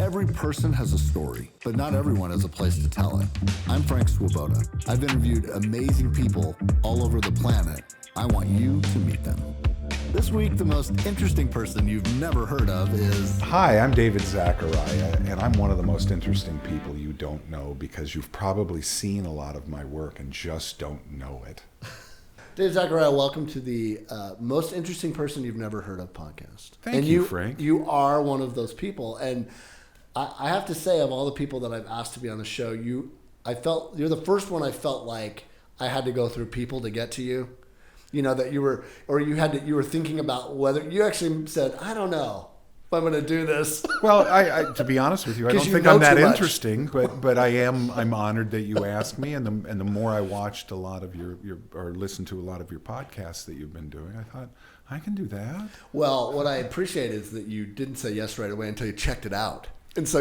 Every person has a story, but not everyone has a place to tell it. I'm Frank Swoboda. I've interviewed amazing people all over the planet. I want you to meet them. This week, the most interesting person you've never heard of is... Hi, I'm David Zaccaria, and I'm one of the most interesting people you don't know because you've probably seen a lot of my work and just don't know it. Dave Zaccaria, welcome to the most interesting person you've never heard of podcast. Thank you, Frank. You are one of those people, and I have to say, of all the people that I've asked to be on the show, you're the first one I felt like I had to go through people to get to you. You know, that you were thinking about whether you actually said, I don't know if I'm going to do this. Well, I to be honest with you, I don't think I'm that interesting, but I'm honored that you asked me, and the more I watched a lot of your or listened to a lot of your podcasts that you've been doing, I thought I can do that. Well, what I appreciate is that you didn't say yes right away until you checked it out. And so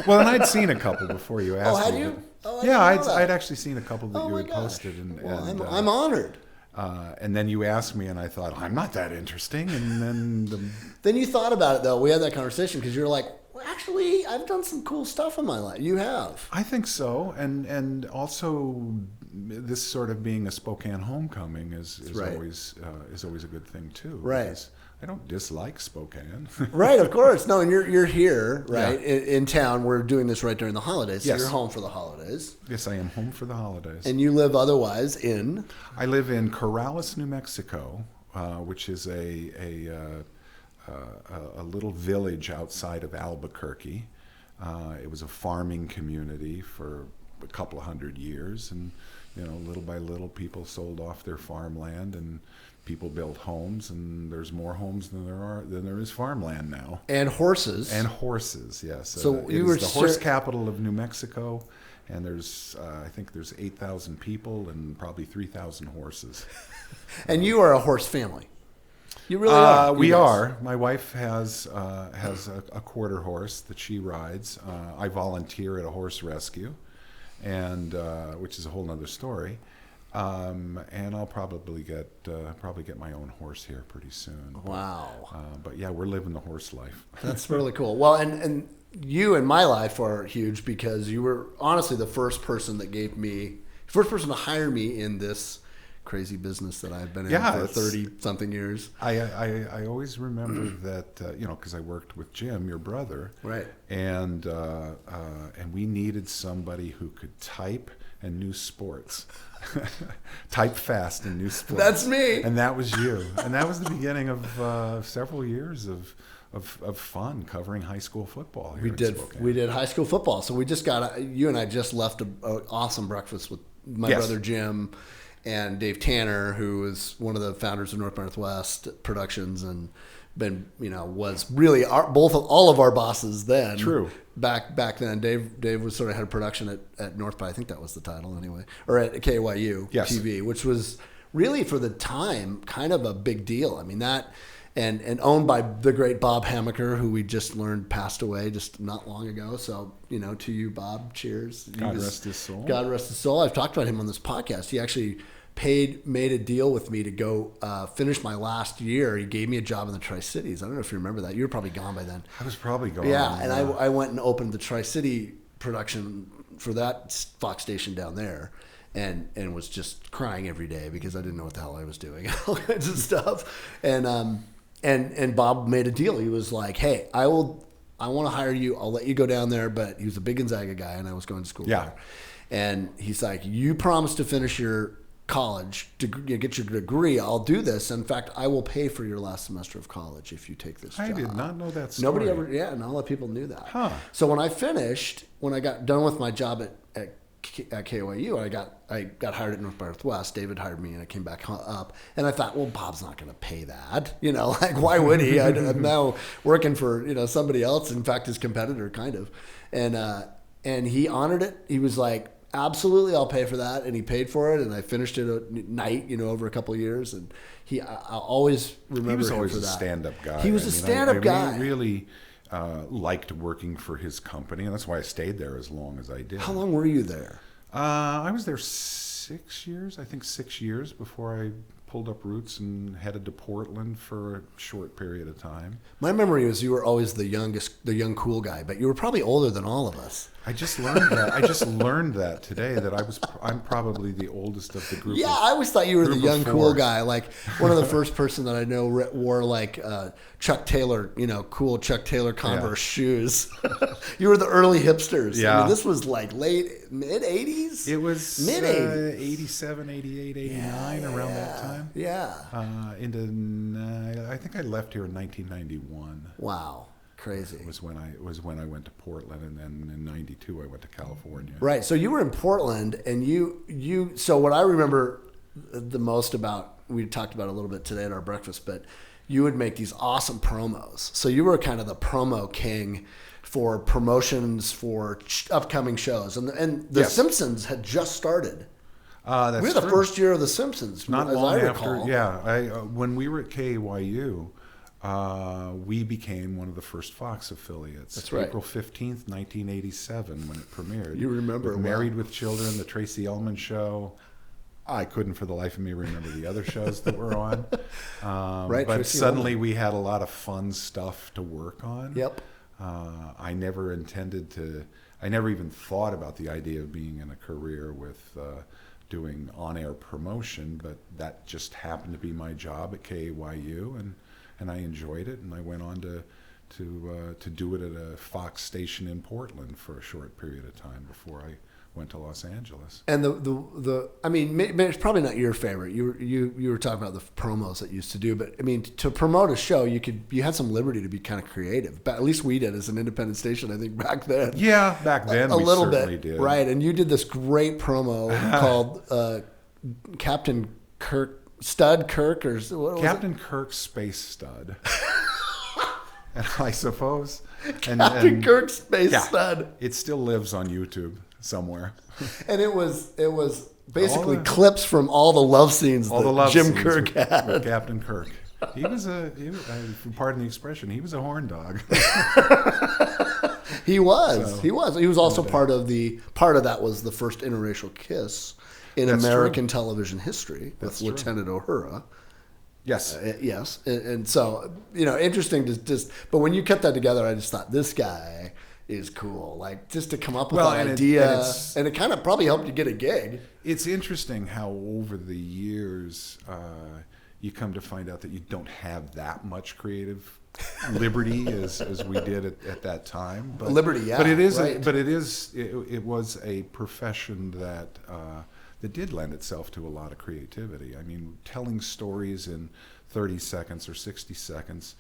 well, and I'd seen a couple before you asked me. Oh, had you? Oh, I'd actually seen a couple that you had posted, I'm honored. And then you asked me, and I thought, I'm not that interesting. And then you thought about it, though. We had that conversation because you're like, well, actually, I've done some cool stuff in my life. You have. I think so, and also this sort of being a Spokane homecoming is always a good thing too. Right. I don't dislike Spokane. Right, of course. No, and you're here, right, in town. We're doing this right during the holidays. So you're home for the holidays. Yes, I am home for the holidays. And you live otherwise in? I live in Corrales, New Mexico, which is a little village outside of Albuquerque. It was a farming community for a couple of hundred years, and little by little, people sold off their farmland and people built homes, and there's more homes than there is farmland now. And horses. And horses, yes. So it is the horse capital of New Mexico, and I think there's 8,000 people and probably 3,000 horses. And you are a horse family. You really are. We are. My wife has a quarter horse that she rides. I volunteer at a horse rescue, and which is a whole other story. And I'll probably get my own horse here pretty soon. Wow. But yeah, we're living the horse life. That's really cool. Well, and you in my life are huge because you were honestly the first person to hire me in this crazy business that I've been in for 30-something years. I always remember that, because I worked with Jim, your brother. Right. And we needed somebody who could type and knew sports. Type fast and knew sports. That's me. And that was you. And that was the beginning of several years of fun covering high school football here in Spokane. We did high school football. So you and I just left an awesome breakfast with my brother Jim and Dave Tanner, who is one of the founders of North by Northwest Productions and was really all of our bosses then. True. Back then, Dave was sort of head of production at North by, I think that was the title anyway, or at KYU TV, which was really for the time kind of a big deal. I mean that, and owned by the great Bob Hamaker, who we just learned passed away just not long ago. So to you, Bob, cheers. God rest his soul. God rest his soul. I've talked about him on this podcast. He actually made a deal with me to go finish my last year. He gave me a job in the Tri-Cities. I don't know if you remember that. You were probably gone by then. I was probably gone. Yeah, and I went and opened the Tri-City production for that Fox station down there, and was just crying every day because I didn't know what the hell I was doing, all kinds of stuff. And Bob made a deal. He was like, "Hey, I want to hire you. I'll let you go down there." But he was a big Gonzaga guy, and I was going to school there. And he's like, "You promised to finish your college to get your degree. I'll do this. In fact, I will pay for your last semester of college if you take this job." I did not know that story. Nobody ever, not a lot of people knew that. Huh. So when I got done with my job at KYU, I got hired at North by Northwest. David hired me, and I came back up. And I thought, well, Bob's not going to pay that. Why would he? I'm now working for somebody else. In fact, his competitor, kind of. And he honored it. He was like, absolutely, I'll pay for that, and he paid for it, and I finished it at night, over a couple of years, and I'll always remember him for that. He was always a stand-up guy. He was a stand-up guy. I really liked working for his company, and that's why I stayed there as long as I did. How long were you there? I was there 6 years, I think 6 years before I pulled up roots and headed to Portland for a short period of time. My memory is you were always the young cool guy, but you were probably older than all of us. I just learned that today, that I'm probably the oldest of the group. Yeah, I always thought you were the young cool guy. Like one of the first person that I know wore like Chuck Taylor, cool Chuck Taylor Converse shoes. You were the early hipsters. Yeah. I mean, this was like mid 80s? It was mid 80s. 87, 88, 89, around that time. Yeah. I think I left here in 1991. Wow. Crazy. It was when I went to Portland, and then in 92 I went to California. Right. So you were in Portland, and you so what I remember the most about, we talked about it a little bit today at our breakfast, but you would make these awesome promos. So you were kind of the promo king for promotions for upcoming shows, and the Simpsons had just started. That's we were the first year of the Simpsons. Not as long I after. recall. Yeah, when we were at KAYU, we became one of the first Fox affiliates. That's right. April 15th, 1987, when it premiered. You remember? With Married with Children, The Tracy Ullman Show. I couldn't for the life of me remember the other shows that were on. Right. But Tracy suddenly Ullman. we had a lot of fun stuff to work on. Yep. I never even thought about the idea of being in a career with doing on-air promotion, but that just happened to be my job at KAYU, and I enjoyed it, and I went on to do it at a Fox station in Portland for a short period of time before I went to Los Angeles. And I mean, it's probably not your favorite. You were talking about the promos that you used to do, but I mean, to promote a show, you had some liberty to be kind of creative. But at least we did as an independent station, I think, back then. Yeah, back then we certainly did. Right? And you did this great promo called Captain Kirk, Stud Kirk, or what was Captain Kirk Space Stud. And I suppose Captain Kirk Space Stud. It still lives on YouTube somewhere. And it was basically clips from all the love scenes that Jim Kirk had. With Captain Kirk. He was pardon the expression, he was a horn dog. He was. He was also part of that was the first interracial kiss in American television history with Lieutenant Uhura. Yes. Yes. And so, interesting to just, but when you cut that together, I just thought this guy is cool. Like just to come up with an idea, and it kind of probably helped you get a gig. It's interesting how over the years you come to find out that you don't have that much creative liberty as we did at that time. But, liberty, yeah. But it is. Right. It was a profession that did lend itself to a lot of creativity. I mean, telling stories in 30 seconds or 60 seconds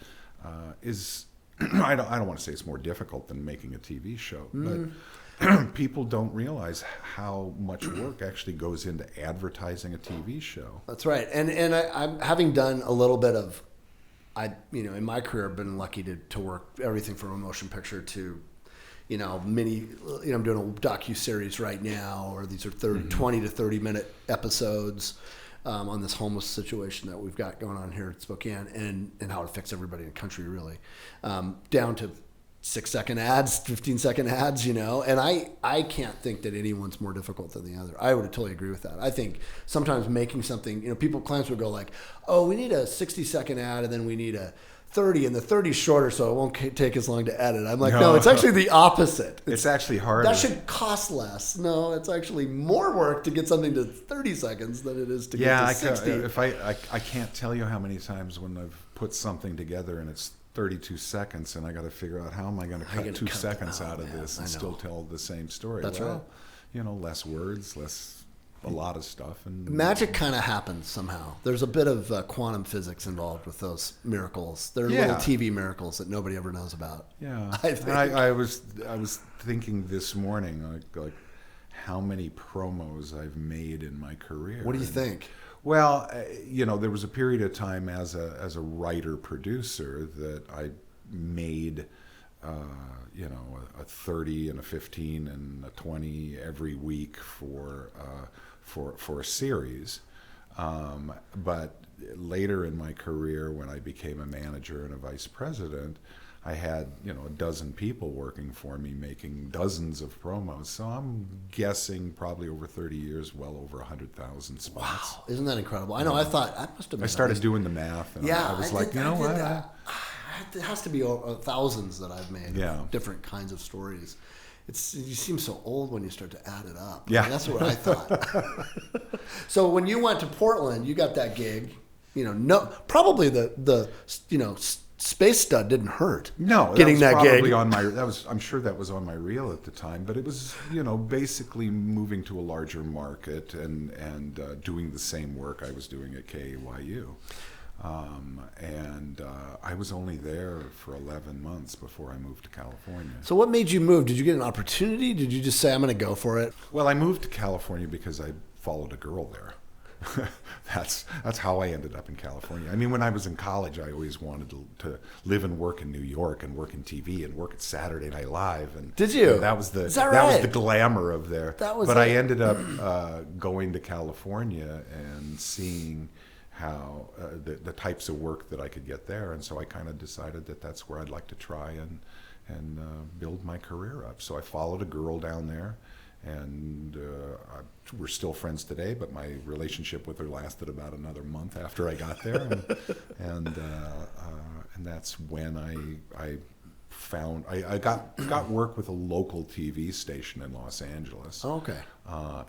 is. I don't want to say it's more difficult than making a TV show, but people don't realize how much work actually goes into advertising a TV show. That's right. And I'm having done a little bit of, in my career, I've been lucky to work everything from a motion picture to, mini. I'm doing a docu-series right now, or these are 20 to 30 minute episodes. On this homeless situation that we've got going on here in Spokane, and how it affects everybody in the country, really, down to 6-second ads, 15-second ads, and I can't think that anyone's more difficult than the other. I would totally agree with that. I think sometimes making something, clients would go like, oh, we need a 60-second ad, and then we need a 30, and the 30's shorter, so it won't take as long to edit. I'm like, no, it's actually the opposite. It's actually harder. That should cost less. No, it's actually more work to get something to 30 seconds than it is to get to 60. I can't tell you how many times when I've put something together and it's 32 seconds, and I got to figure out how am I going to cut 2 seconds out of this and still tell the same story. That's right. Less words, a lot of stuff, and magic kind of happens somehow. There's a bit of quantum physics involved with those miracles. They're little TV miracles that nobody ever knows about. Yeah, I think. I was thinking this morning like how many promos I've made in my career. What do you think? Well, there was a period of time as a writer producer that I made. A 30 and a 15 and a 20 every week for a series, but later in my career, when I became a manager and a vice president, I had, you know, a dozen people working for me making dozens of promos. So I'm guessing probably over 30 years, well over 100,000 spots. Wow, isn't that incredible? I know. I thought I must have been. I started doing the math, and I was like, you know what? It has to be thousands that I've made. Yeah. Different kinds of stories. You seem so old when you start to add it up. Yeah. I mean, that's what I thought. So when you went to Portland, you got that gig. You know, probably the Space Stud didn't hurt. No, getting that probably gig. I'm sure that was on my reel at the time, but it was, you know, basically moving to a larger market and doing the same work I was doing at KAYU. I was only there for 11 months before I moved to California. So what made you move? Did you get an opportunity? Did you just say, I'm going to go for it? Well, I moved to California because I followed a girl there. That's how I ended up in California. I mean, when I was in college, I always wanted to live and work in New York and work in TV and work at Saturday Night Live. And did you? That was the Is that right? was the glamour of there. I ended up going to California and seeing how the types of work that I could get there, and so I kind of decided that that's where I'd like to try and build my career up. So I followed a girl down there. And we're still friends today, but my relationship with her lasted about another month after I got there, and that's when I found I got work with a local TV station in Los Angeles. Oh, okay.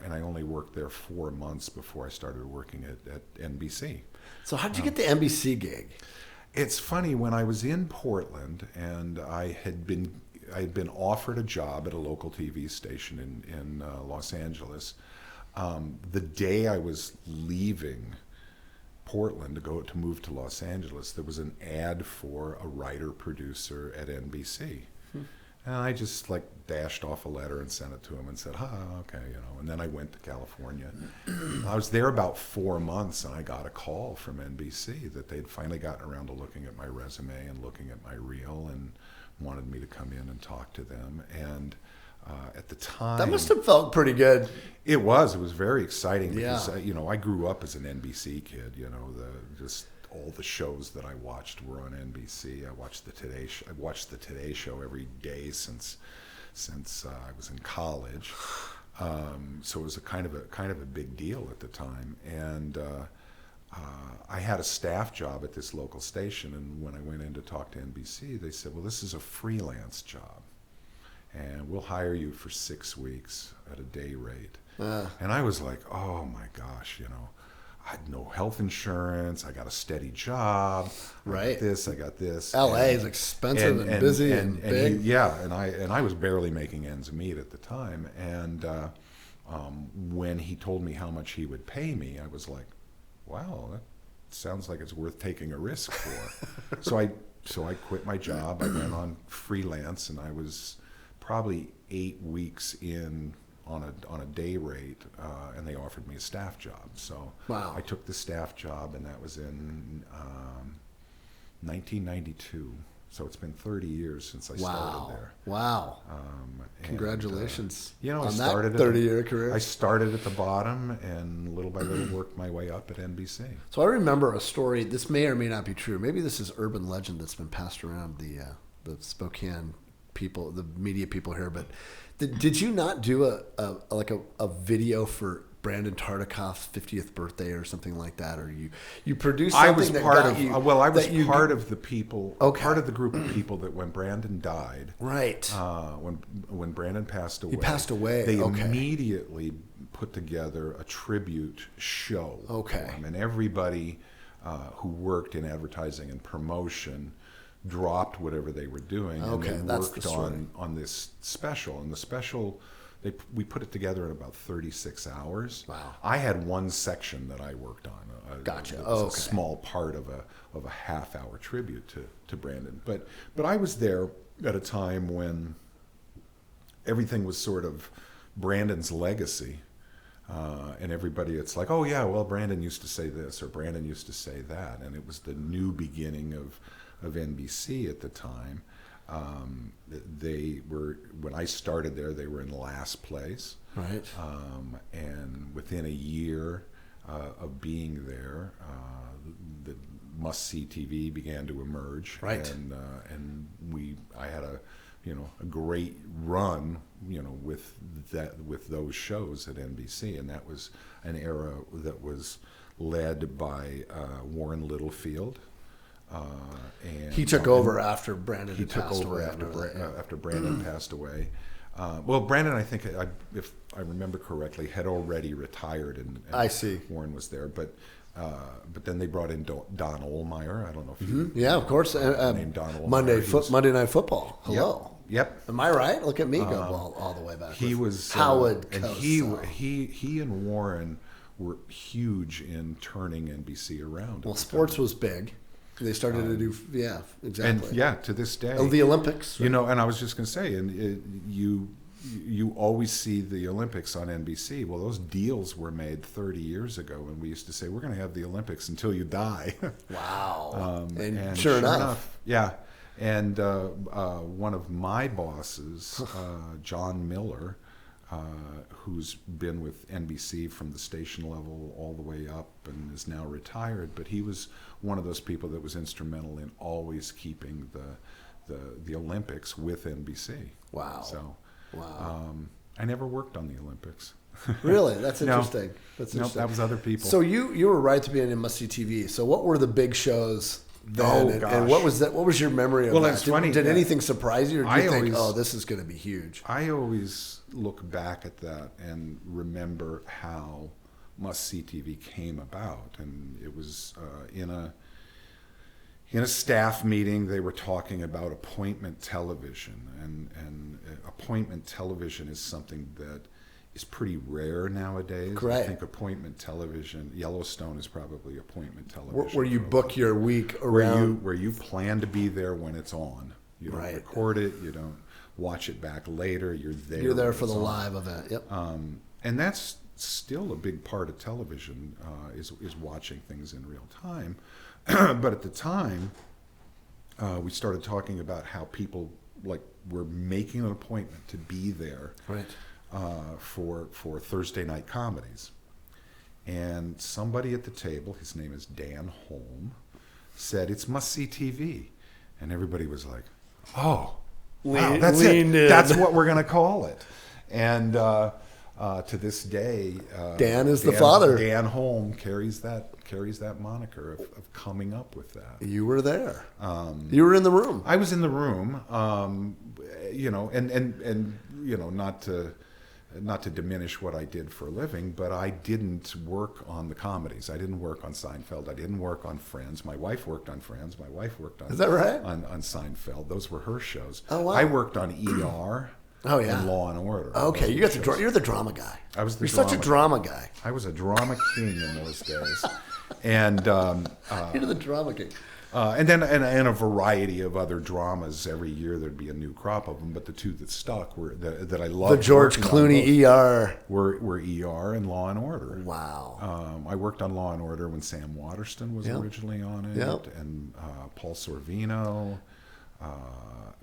And I only worked there 4 months before I started working at NBC. So how did you get the NBC gig? It's funny, when I was in Portland and I had been offered a job at a local TV station in Los Angeles. The day I was leaving Portland to move to Los Angeles, there was an ad for a writer-producer at NBC. And I just dashed off a letter and sent it to him and said, okay, you know. And then I went to California. I was there about 4 months, and I got a call from NBC that they'd finally gotten around to looking at my resume and looking at my reel and wanted me to come in and talk to them. And at the time, that must have felt pretty good. It was very exciting because Yeah. you know, I grew up as an NBC kid. You know, just all the shows that I watched were on NBC. I watched the Today Show every day since I was in college. So it was a kind of a big deal at the time. And I had a staff job at this local station, and when I went in to talk to NBC, they said, well, this is a freelance job, and we'll hire you for 6 weeks at a day rate. And I was like, oh my gosh, you know, I had no health insurance, I got a steady job, right? I got this. LA is expensive and busy and big. And I was barely making ends meet at the time. And when he told me how much he would pay me, I was like, wow, that sounds like it's worth taking a risk for. So I quit my job. I went on freelance, and I was probably 8 weeks in on a day rate, and they offered me a staff job. So wow. I took the staff job, and that was in 1992. So it's been 30 years since I started there. Wow. Congratulations. You know, on that 30-year career. I started at the bottom and little by little worked my way up at NBC. So I remember a story, this may or may not be true. Maybe this is urban legend that's been passed around the Spokane people, the media people here, but did you not do a video for Brandon Tartikoff's 50th birthday or something like that, or you produced something? I was part of the people, okay. part of the group of people that when Brandon died, right? When Brandon passed away, he passed away. They immediately put together a tribute show. Okay, for him. And everybody who worked in advertising and promotion dropped whatever they were doing, and they worked on this special. And the special, we put it together in about 36 hours. Wow. I had one section that I worked on. Gotcha. It was a small part of a half-hour tribute to Brandon. But I was there at a time when everything was sort of Brandon's legacy. And everybody, it's like, oh yeah, well, Brandon used to say this, or Brandon used to say that. And it was the new beginning of NBC at the time. They were, when I started there, they were in last place. Right. And within a year of being there, must-see TV began to emerge, right? And I had a great run, with those shows at NBC, and that was an era that was led by Warren Littlefield. And he took over after Brandon He took passed over away after Brandon passed away. Well, Brandon, I think, if I remember correctly, had already retired, and I see. Warren was there, but then they brought in Don Ohlmeyer. I don't know if you yeah, of course. named Don Ohlmeyer. Monday Night Football. Hello. Yep. Am I right? Look at me go all the way back. He was Howard and Cosell. he and Warren were huge in turning NBC around. Well, sports was big. They started to do, exactly. And to this day, the Olympics, right? And I was just going to say, you always see the Olympics on NBC. Well, those deals were made 30 years ago, and we used to say, we're going to have the Olympics until you die. Wow. And sure enough. yeah. And one of my bosses, John Miller, who's been with NBC from the station level all the way up and is now retired, but he was one of those people that was instrumental in always keeping the Olympics with NBC. Wow. So, wow. I never worked on the Olympics. Really? That's interesting. No. That's Nope, interesting. that was other people. So you were right to be in must-see TV. So what were the big shows then? Oh, gosh. And what was that? What was your memory of Well, that? it's funny. Did anything surprise you, or did you think, always- this is going to be huge? I always look back at that and remember how must-see TV came about, and it was in a staff meeting. They were talking about appointment television, and appointment television is something that is pretty rare nowadays. Correct. I think appointment television, Yellowstone is probably appointment television. Where you for a book lot. your week around. Where you plan to be there when it's on. You don't Right. record it. You don't watch it back later. You're there. You're there when for the it's on. live event. Yep. And that's still a big part of television, is watching things in real time. But at the time, we started talking about how people were making an appointment to be there, Right. for Thursday night comedies. And somebody at the table, his name is Dan Holm, said, "It's must-see TV." And everybody was like, "Oh, wow, that's it. That's what we're going to call it." And to this day, Dan is the father. Dan Holm carries that moniker of coming up with that. You were there. You were in the room. I was in the room, not to diminish what I did for a living, but I didn't work on the comedies. I didn't work on Seinfeld. I didn't work on Friends. My wife worked on Friends. My wife worked on Is that right? on Seinfeld. Those were her shows. Oh, wow. I worked on ER. Oh, yeah. And Law and Order. Okay, Those were you're the drama guy. I was the You're such a drama guy. I was a drama king in those days, and You're the drama king. and then and a variety of other dramas. Every year there'd be a new crop of them, but the two that stuck were that I loved. The George working on Clooney ER. were ER and Law and Order. Wow. I worked on Law and Order when Sam Waterston was originally on it, Yep. and Paul Sorvino,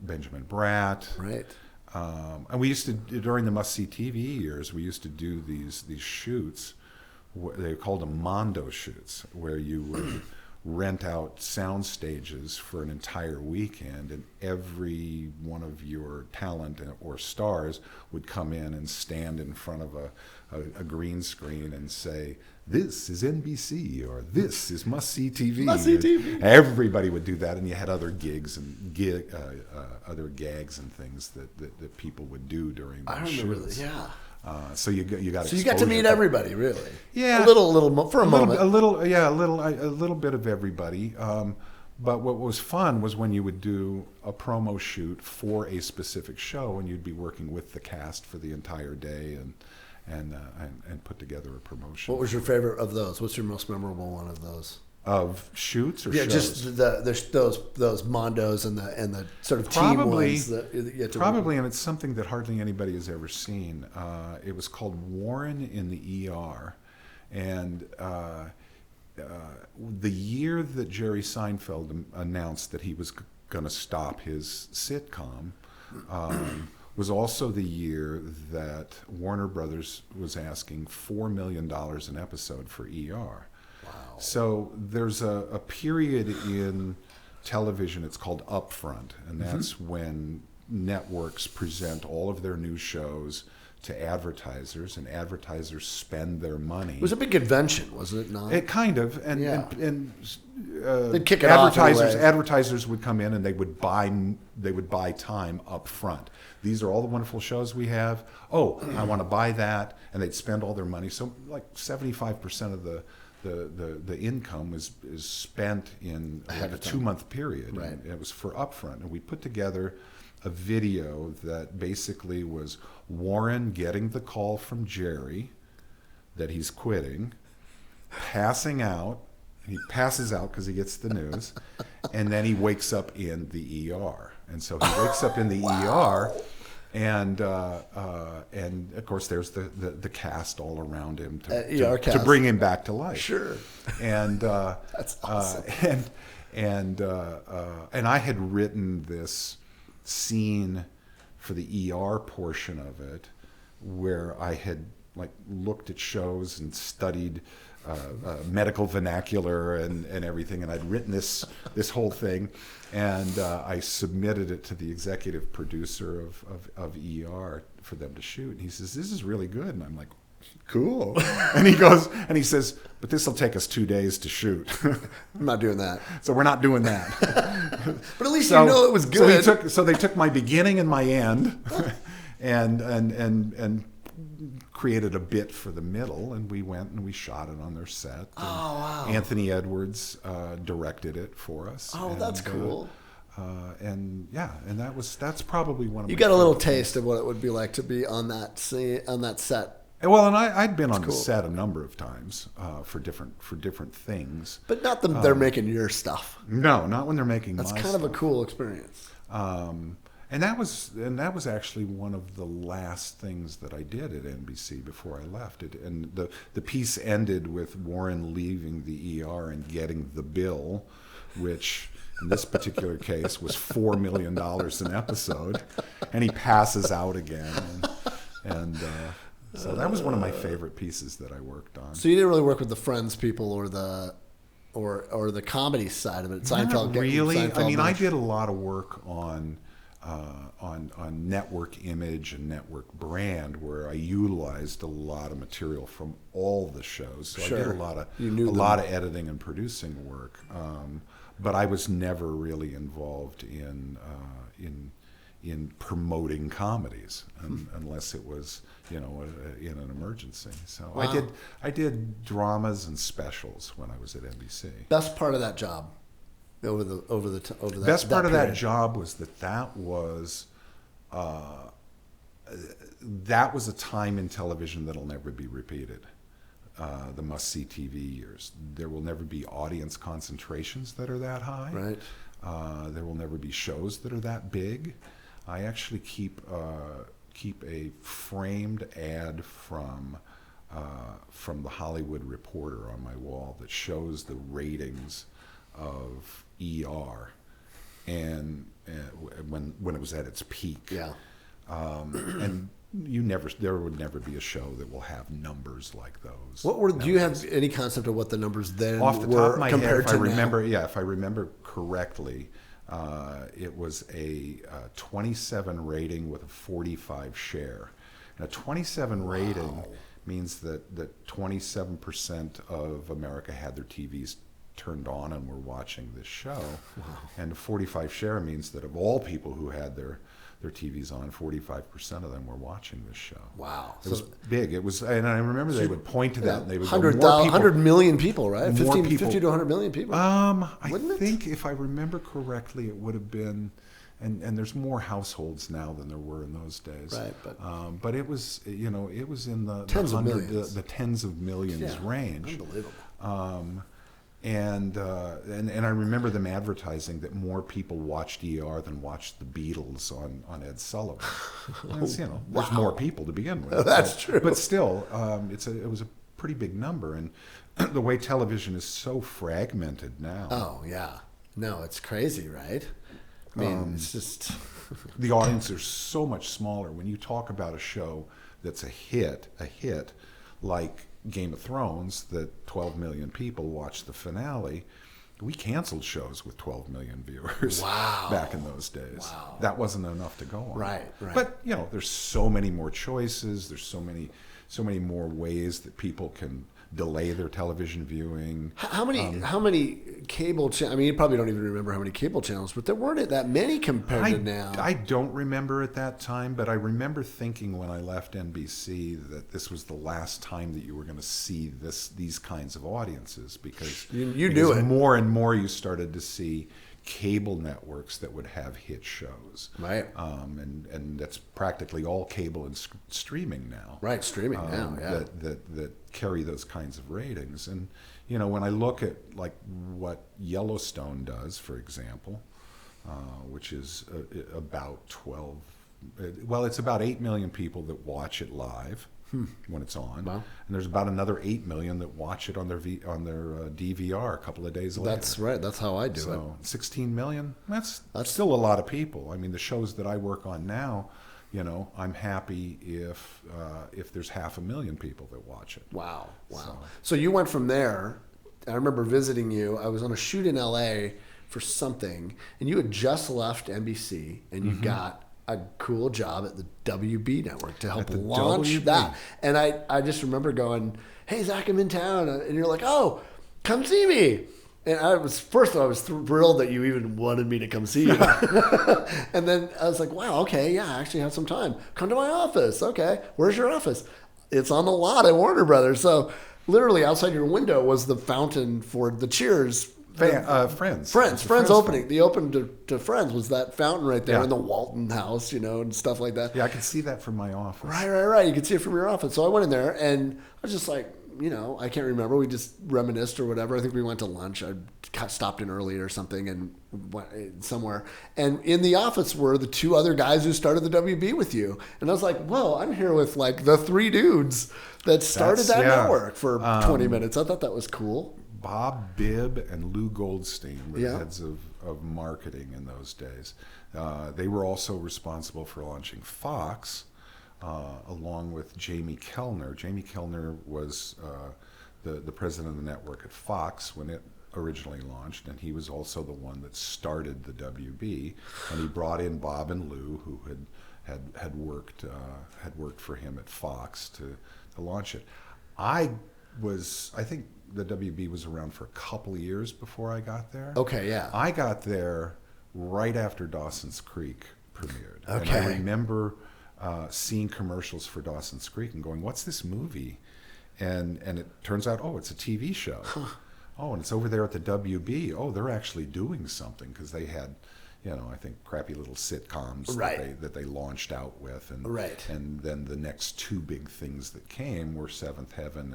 Benjamin Bratt. Right. And we used to, during the must-see TV years, we used to do these shoots. They called them Mondo shoots, where you would rent out sound stages for an entire weekend, and every one of your talent or stars would come in and stand in front of a green screen and say, "This is NBC," or "This is must-see TV." Must-see TV. Everybody would do that, and you had other gigs and other gags and things that people would do during those I remember shoots. that. Yeah. So you got So you got to meet exposure. everybody, really. Yeah. A little for a moment. a little bit of everybody. But what was fun was when you would do a promo shoot for a specific show, and you'd be working with the cast for the entire day and put together a promotion. What was your favorite of those? What's your most memorable one of those? Of shoots or Yeah, shows? just those Mondos and the sort of team ones that you get to Probably, and it's something that hardly anybody has ever seen. It was called Warren in the ER, and the year that Jerry Seinfeld announced that he was going to stop his sitcom was also the year that Warner Brothers was asking $4 million an episode for ER. Wow. So there's a period in television, it's called upfront, and that's when networks present all of their new shows to advertisers, and advertisers spend their money. It was a big convention, wasn't it not? It kind of, and they'd kick it off advertisers would come in and they would buy time up front. These are all the wonderful shows we have. Oh, I want to buy that, and they'd spend all their money. So like 75% of the income is spent in like a 2-month period. Right. And it was for upfront, and we put together a video that basically was Warren getting the call from Jerry that he's quitting, passing out. He passes out because he gets the news, and then he wakes up in the ER. And so he wakes up in the ER, and of course there's the cast all around him to bring him back to life. Sure. And that's awesome. And I had written this scene for the ER portion of it, where I had like looked at shows and studied medical vernacular and everything, and I'd written this whole thing, and I submitted it to the executive producer of ER for them to shoot. And he says, "This is really good," and I'm like, "Cool." And he says, "But this will take us 2 days to shoot." I'm not doing that. So we're not doing that. But at least you know it was good. So they took my beginning and my end, and created a bit for the middle, and we went and we shot it on their set. Oh, wow. Anthony Edwards directed it for us. Oh, that's cool. And that's probably one of you my got a little favorite taste of what it would be like to be on that set. Well, and I'd been on the set a number of times for different things. But not they're making your stuff. No, not when they're making my stuff. That's kind of a cool experience. And that was actually one of the last things that I did at NBC before I left. And the piece ended with Warren leaving the ER and getting the bill, which in this particular case was $4 million an episode, and he passes out again. So that was one of my favorite pieces that I worked on. So you didn't really work with the Friends people or the comedy side of it. Seinfeld, not really. Seinfeld I mean, I did a lot of work on network image and network brand, where I utilized a lot of material from all the shows. So sure. I did a lot of editing and producing work. But I was never really involved in promoting comedies unless it was in an emergency. So wow. I did dramas and specials when I was at NBC. Best part of that job over that Best part of period. that job was that was a time in television that'll never be repeated. The must-see TV years. There will never be audience concentrations that are that high. Right. There will never be shows that are that big. I actually keep a framed ad from the Hollywood Reporter on my wall that shows the ratings of ER and when it was at its peak. Yeah. And there would never be a show that will have numbers like those. Do you have any concept of what the numbers then off the were top of my compared head? to If I remember correctly, it was a 27 rating with a 45 share. And a 27 rating means that 27% of America had their TVs turned on and were watching this show. Wow. And a 45 share means that of all people who had their TVs on, 45% of them were watching this show. Wow. It was big. It was, and I remember they would point to that and they would 100 million people, right? 50 to 100 million people. I think if I remember correctly, it would have been, and there's more households now than there were in those days. Right, but it was, it was in the tens of millions. The tens of millions range. Unbelievable. And I remember them advertising that more people watched ER than watched the Beatles on Ed Sullivan. There's more people to begin with. That's true. But still, it was a pretty big number, and the way television is so fragmented now. Oh yeah, no, it's crazy, right? I mean, it's just the audience are so much smaller. When you talk about a show that's a hit like Game of Thrones that 12 million people watched the finale. We canceled shows with 12 million viewers back in those days. Wow. That wasn't enough to go on. Right. But, there's so many more choices. There's so many more ways that people can delay their television viewing. How many cable channels? I mean, you probably don't even remember how many cable channels, but there weren't that many compared to now. I don't remember at that time, but I remember thinking when I left NBC that this was the last time that you were going to see these kinds of audiences, because you knew it. More and more you started to see cable networks that would have hit shows, right? And that's practically all cable and streaming now, right? Streaming now, yeah. That carry those kinds of ratings. And when I look at like what Yellowstone does, for example, which is about 12, well, it's about 8 million people that watch it live when it's on, wow. And there's about another 8 million that watch it on their DVR a couple of days later. That's right. That's how I do it. So 16 million. That's still a lot of people. I mean, the shows that I work on now, I'm happy if there's 500,000 people that watch it. Wow. So you went from there. I remember visiting you. I was on a shoot in LA for something, and you had just left NBC, and you got a cool job at the WB network to help launch that. And I just remember going, "Hey, Zach, I'm in town," and you're like, "Oh, come see me." And I was thrilled that you even wanted me to come see you. And then I was like, "Wow, okay, yeah, I actually have some time. Come to my office." "Okay, where's your office?" "It's on the lot at Warner Brothers." So literally outside your window was the fountain for the Cheers. Friends Opening. The open to Friends was that fountain right there in the Walton house, and stuff like that. Yeah, I could see that from my office. Right. You could see it from your office. So I went in there, and I was just like, I can't remember. We just reminisced or whatever. I think we went to lunch. I stopped in early or something and went somewhere. And in the office were the two other guys who started the WB with you. And I was like, whoa, I'm here with like the three dudes that started that network for 20 minutes. I thought that was cool. Bob Bibb and Lou Goldstein were the heads of marketing in those days. They were also responsible for launching Fox, along with Jamie Kellner. Jamie Kellner was the president of the network at Fox when it originally launched, and he was also the one that started the WB. And he brought in Bob and Lou, who had worked for him at Fox to launch it. I think the WB was around for a couple of years before I got there. Okay, yeah. I got there right after Dawson's Creek premiered. Okay. And I remember seeing commercials for Dawson's Creek and going, "What's this movie?" And it turns out, it's a TV show. Huh. Oh, and it's over there at the WB. Oh, they're actually doing something, because they had, I think crappy little sitcoms that they launched out with. And then the next two big things that came were Seventh Heaven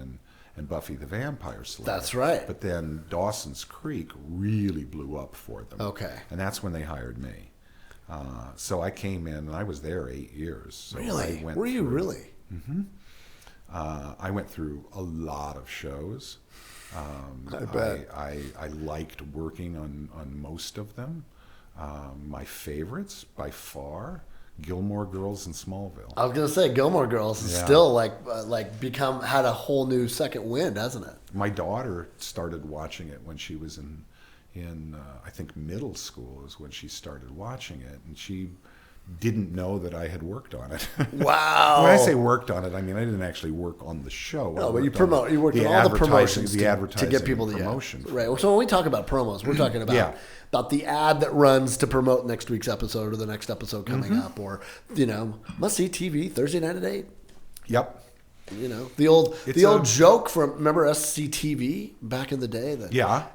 and Buffy the Vampire Slayer. That's right. But then Dawson's Creek really blew up for them. Okay. And that's when they hired me. So I came in, and I was there 8 years. So really? Were you really? Mm-hmm. I went through a lot of shows. I bet. I liked working on most of them. My favorites, by far, Gilmore Girls and Smallville. I was gonna say Gilmore Girls is still had a whole new second wind, hasn't it? My daughter started watching it when she was in I think middle school is when she stared watching it, and she didn't know that I had worked on it. Wow! When I say worked on it, I mean I didn't actually work on the show. No, but you worked on all the promotions to get people to promotion. Right. So when we talk about promos, we're talking about the ad that runs to promote next week's episode or the next episode coming up, or must see TV Thursday night at 8. Yep. The old joke from, remember SCTV back in the day?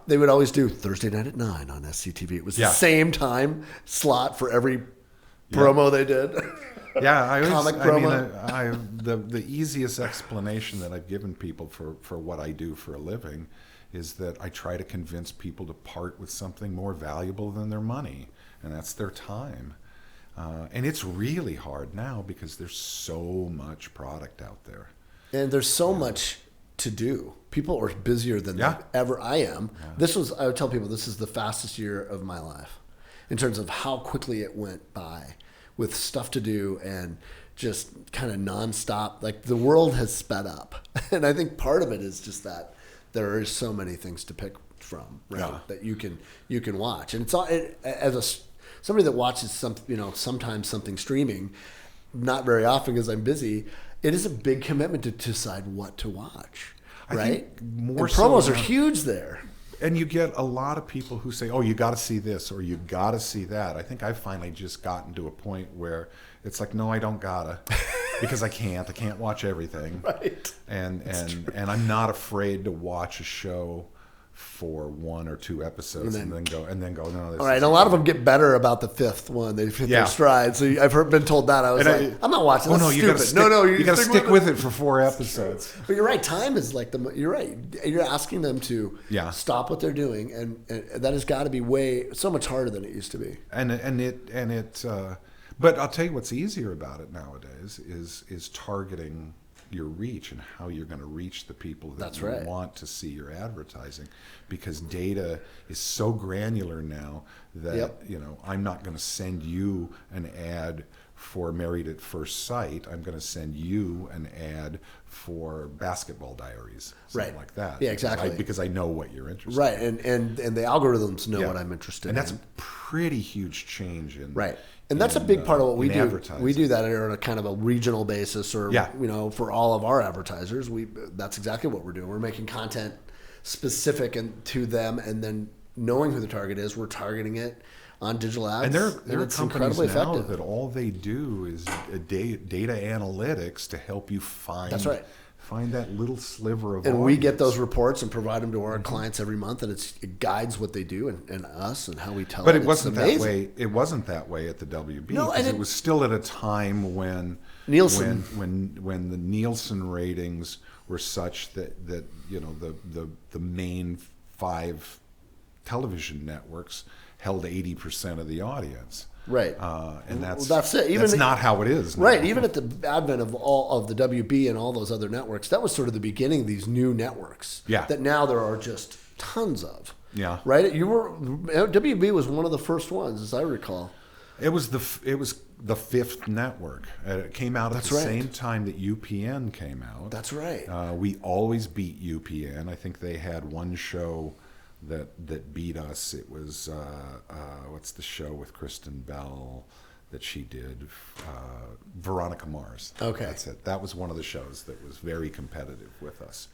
They would always do Thursday night at 9 on SCTV. It was the same time slot for every promo they did. Comic promo. I mean, the easiest explanation that I've given people for what I do for a living is that I try to convince people to part with something more valuable than their money, and that's their time. And it's really hard now because there's so much product out there. And there's so much to do. People are busier than ever I am. Yeah. I would tell people this is the fastest year of my life in terms of how quickly it went by with stuff to do and just kind of nonstop. Like the world has sped up, and I think part of it is just that there are so many things to pick from, right? That you can watch, and it's all somebody that watches sometimes something streaming, not very often because I'm busy. It is a big commitment to decide what to watch, right? I think more and promos so are huge there. And you get a lot of people who say, "Oh, you got to see this or you got to see that." I think I've finally just gotten to a point where it's like, no, I don't gotta, because I can't. I can't watch everything. Right. And I'm not afraid to watch a show for 1 or 2 episodes and then go. No, this all right. And a lot of them get better about the 5th one. They hit their stride. So I've been told that. I was I'm not watching. That's stupid. You got to stick with it for 4 episodes. But you're right. Time is like you're right. You're asking them to stop what they're doing, and that has got to be so much harder than it used to be. But I'll tell you what's easier about it nowadays is targeting your reach and how you're going to reach the people that you want to see your advertising, because data is so granular now that I'm not going to send you an ad for Married at First Sight. I'm going to send you an ad for Basketball Diaries, something like that. Yeah, exactly. Because I know what you're interested in. Right, and the algorithms know what I'm interested in. And that's a pretty huge change in And that's a big part of what we do. We do that on a kind of a regional basis, or for all of our advertisers. That's exactly what we're doing. We're making content specific to them, and then knowing who the target is, we're targeting it on digital ads. And there are it's companies incredibly now effective. that all they do is data analytics to help you find. That's right. Find that little sliver of and audience. we get those reports and provide them to our clients every month, and it guides what they do and us and how we tell. But it wasn't that way. It wasn't that way at the WB. No, and it was still at a time when Nielsen, when the Nielsen ratings were such that the main 5 television networks held 80% of the audience. Right. And that's it. That's not how it is now. Right. Even at the advent of all of the WB and all those other networks, that was sort of the beginning of these new networks. Yeah. That now there are just tons of. Yeah. Right. WB was one of the first ones, as I recall. It was the 5th network. It came out at the same time that UPN came out. That's right. We always beat UPN. I think they had one show that beat us. It was what's the show with Kristen Bell that she did? Veronica Mars. Okay, that's it. That was one of the shows that was very competitive with us.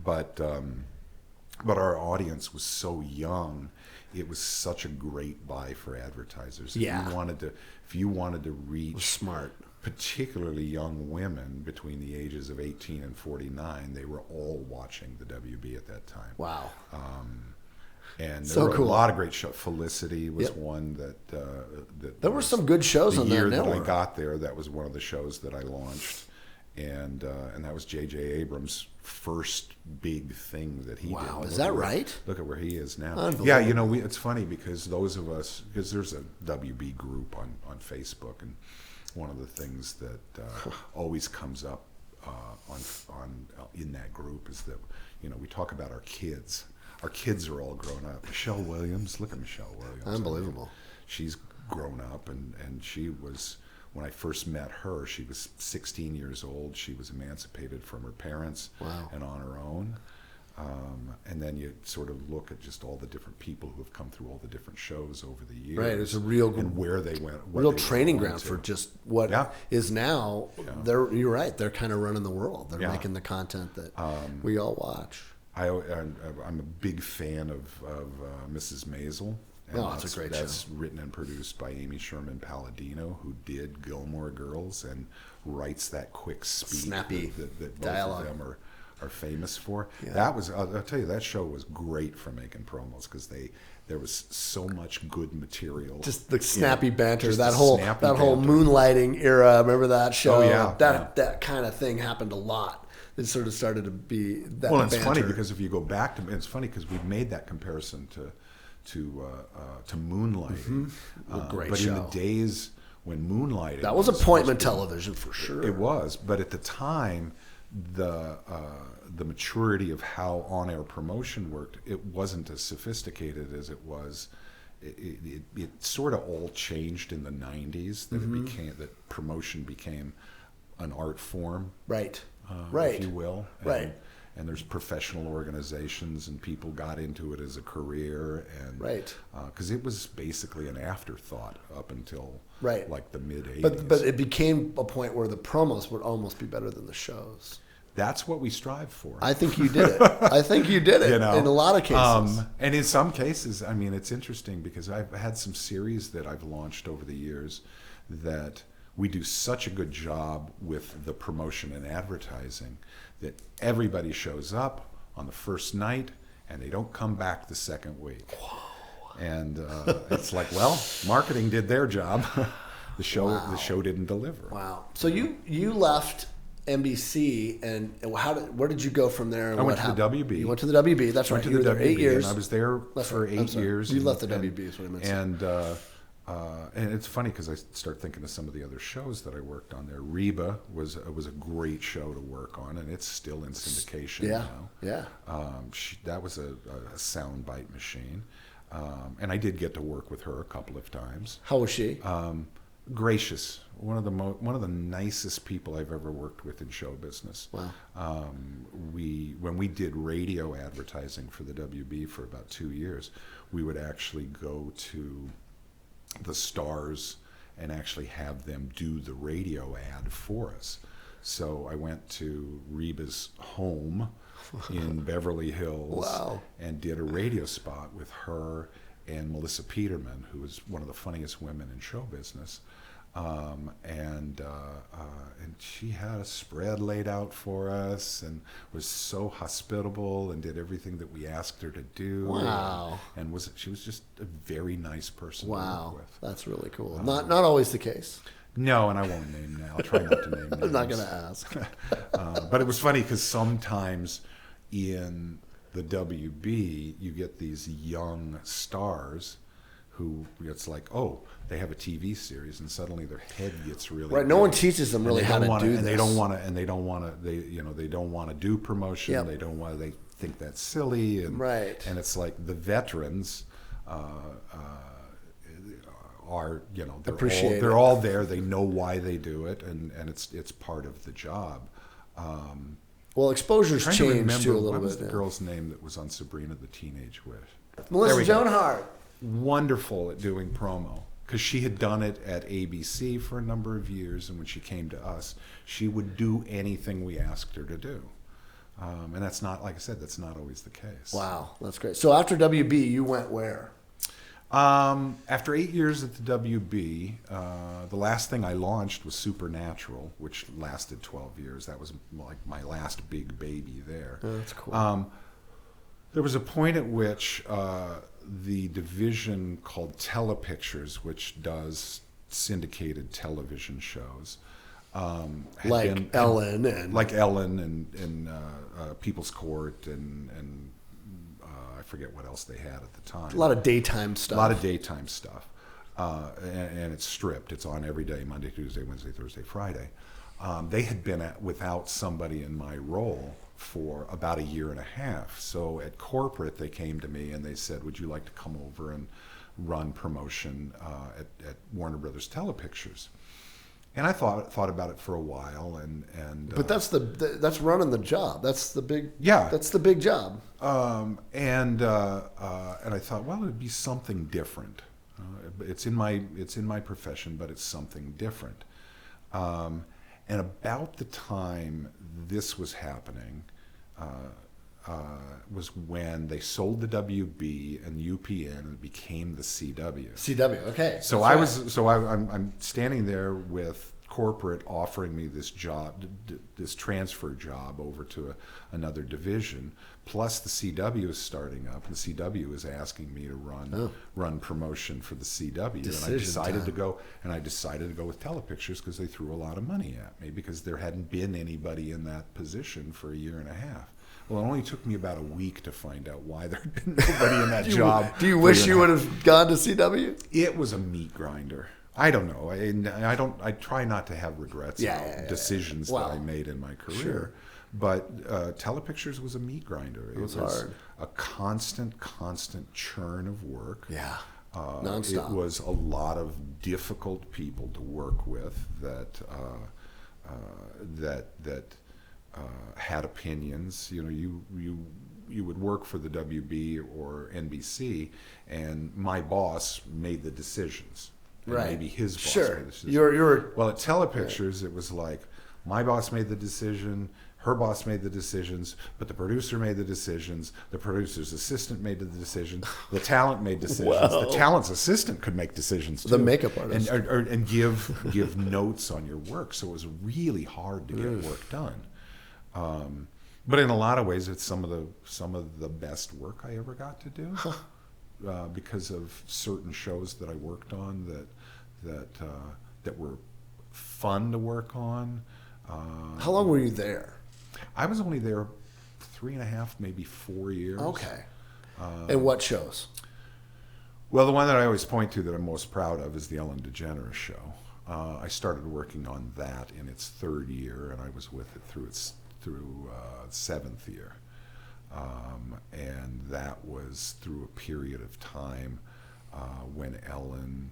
But our audience was so young. It was such a great buy for advertisers. If you wanted to reach smart, particularly young women between the ages of 18 and 49, they were all watching the WB at that time. Wow. And there were a lot of great shows. Felicity was one that there were some good shows on that network. The year that I got there, that was one of the shows that I launched. And that was J.J. Abrams' first big thing that he did. Wow, is that right? Look at where he is now. Unbelievable. Yeah, it's funny because those of us, because there's a WB group on Facebook, and one of the things that always comes up in that group is that we talk about our kids. Our kids are all grown up. Michelle Williams, look at Michelle Williams. Unbelievable. She's grown up, and she was, when I first met her, she was 16 years old. She was emancipated from her parents and on her own. And then you sort of look at just all the different people who have come through all the different shows over the years. Right, it's a real and where they went, real training ground for just what is now. You're right. They're kind of running the world. They're making the content that we all watch. I'm a big fan of Mrs. Maisel. That's a great show. That's written and produced by Amy Sherman Palladino, who did Gilmore Girls and writes that quick speech, snappy that dialogue. Both of them are famous for. That was, I'll tell you, that show was great for making promos because there was so much good material. Just the snappy banter, that whole moonlighting era. Remember that show? Oh yeah, that kind of thing happened a lot. It sort of started to be that. Well, it's banter. funny because if you go back to, it's funny because we've made that comparison to Moonlighting. Great but show. In the days when Moonlighting, that was appointment television for sure. It was, but at the time, the maturity of how on-air promotion worked, it wasn't as sophisticated as it was it sort of all changed in the 90s, that promotion became an art form, right, if you will. Right. And there's professional organizations, and people got into it as a career, and because it was basically an afterthought up until like the mid 80s. But it became a point where the promos would almost be better than the shows. That's what we strive for. I think you did it. I think you did it in a lot of cases. And in some cases, I mean, it's interesting because I've had some series that I've launched over the years that we do such a good job with the promotion and advertising that everybody shows up on the first night and they don't come back the second week. Whoa. And it's like, well, marketing did their job. The show didn't deliver. Wow. So you left NBC, and where did you go from there? And I went to the WB. You went to the WB. That's right. You were there 8 years. And I was there for 8 years. You left the WB, is what I meant. And it's funny because I start thinking of some of the other shows that I worked on there. Reba was a great show to work on, and it's still in syndication now. Yeah. That was a soundbite machine, and I did get to work with her a couple of times. How was she? Gracious, one of the nicest people I've ever worked with in show business. Wow. When we did radio advertising for the WB for about 2 years, we would actually go to the stars and actually have them do the radio ad for us. So I went to Reba's home in Beverly Hills and did a radio spot with her and Melissa Peterman, who was one of the funniest women in show business. And she had a spread laid out for us and was so hospitable and did everything that we asked her to do. Wow. And she was just a very nice person to work with. That's really cool. Not always the case. No, and I won't name now. I'll try not to name names. I'm not going to ask. But it was funny because sometimes in the WB, you get these young stars who it's like, oh, they have a TV series, and suddenly their head gets really right. No one teaches them really how to do this. And they don't want to do promotion. Yep. They think that's silly, and and it's like the veterans are they're all there. They know why they do it, and it's part of the job. Well, exposure's changed too a little bit. What was the girl's name that was on Sabrina the Teenage Witch? Melissa Joan Hart. Wonderful at doing promo because she had done it at ABC for a number of years, and when she came to us, she would do anything we asked her to do. And that's not, like I said, that's not always the case. Wow, that's great. So after WB, you went where? After 8 years at the WB, the last thing I launched was Supernatural, which lasted 12 years. That was like my last big baby there. Oh, that's cool. There was a point at which the division called Telepictures, which does syndicated television shows, like Ellen and People's Court and I forget what else they had at the time. A lot of daytime stuff. And it's stripped. It's on every day, Monday, Tuesday, Wednesday, Thursday, Friday. They had been without somebody in my role for about a year and a half. So at corporate, they came to me and they said, would you like to come over and run promotion at Warner Brothers Telepictures? And I thought about it for a while, but that's running the job. That's the big That's the big job. And I thought, well, it'd be something different. It's in my profession, but it's something different. And about the time this was happening was when they sold the WB and UPN and it became the CW. CW, okay. So I'm standing there with corporate offering me this job, this transfer job over to another division. Plus the CW is starting up. The CW is asking me to run promotion for the CW, and I decided to go with Telepictures because they threw a lot of money at me because there hadn't been anybody in that position for a year and a half. Well, it only took me about a week to find out why there had been nobody in that job. Do you wish you would have gone to CW? It was a meat grinder. I don't know. I try not to have regrets about decisions that I made in my career. Sure. But Telepictures was a meat grinder. It was hard. A constant churn of work. Yeah. Nonstop. It was a lot of difficult people to work with that had opinions. You know, you would work for the WB or NBC, and my boss made the decisions. And Right. maybe his boss Sure. made the decisions. You're Well, at Telepictures, it was like my boss made the decision, her boss made the decisions, but the producer made the decisions, the producer's assistant made the decisions, the talent made decisions, Wow. the talent's assistant could make decisions too. The makeup artist. And give notes on your work. So it was really hard to get work done. But in a lot of ways, it's some of the best work I ever got to do. Because of certain shows that I worked on that were fun to work on. How long were you there? I was only there 3.5, maybe 4 years. Okay. And what shows? Well, the one that I always point to that I'm most proud of is the Ellen DeGeneres Show. I started working on that in its 3rd year, and I was with it through its 7th year. And that was through a period of time when Ellen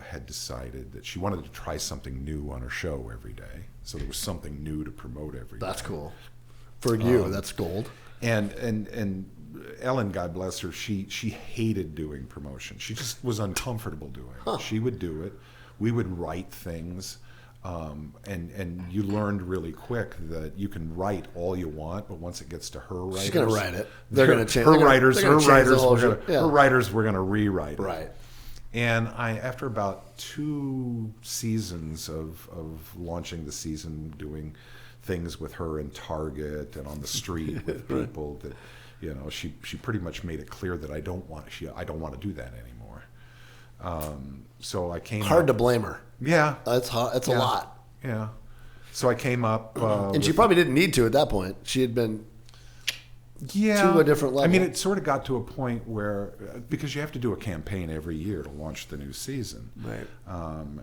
had decided that she wanted to try something new on her show every day. So there was something new to promote every day. That's cool. For you, that's gold. And Ellen, God bless her, she hated doing promotion. She just was uncomfortable doing it. She would do it. We would write things. And you learned really quick that you can write all you want, but once it gets to her writers, she's going to write it. They're going to change. Her writers Her were going to rewrite it. Right. And after about 2 seasons of launching the season, doing things with her in Target and on the street with people, that, you know, she pretty much made it clear that I don't want to do that anymore. So I came. Hard to blame her. Yeah, It's a lot. Yeah. So I came up, and she probably didn't need to at that point. She had been to a different level. I mean, it sort of got to a point where, because you have to do a campaign every year to launch the new season, right?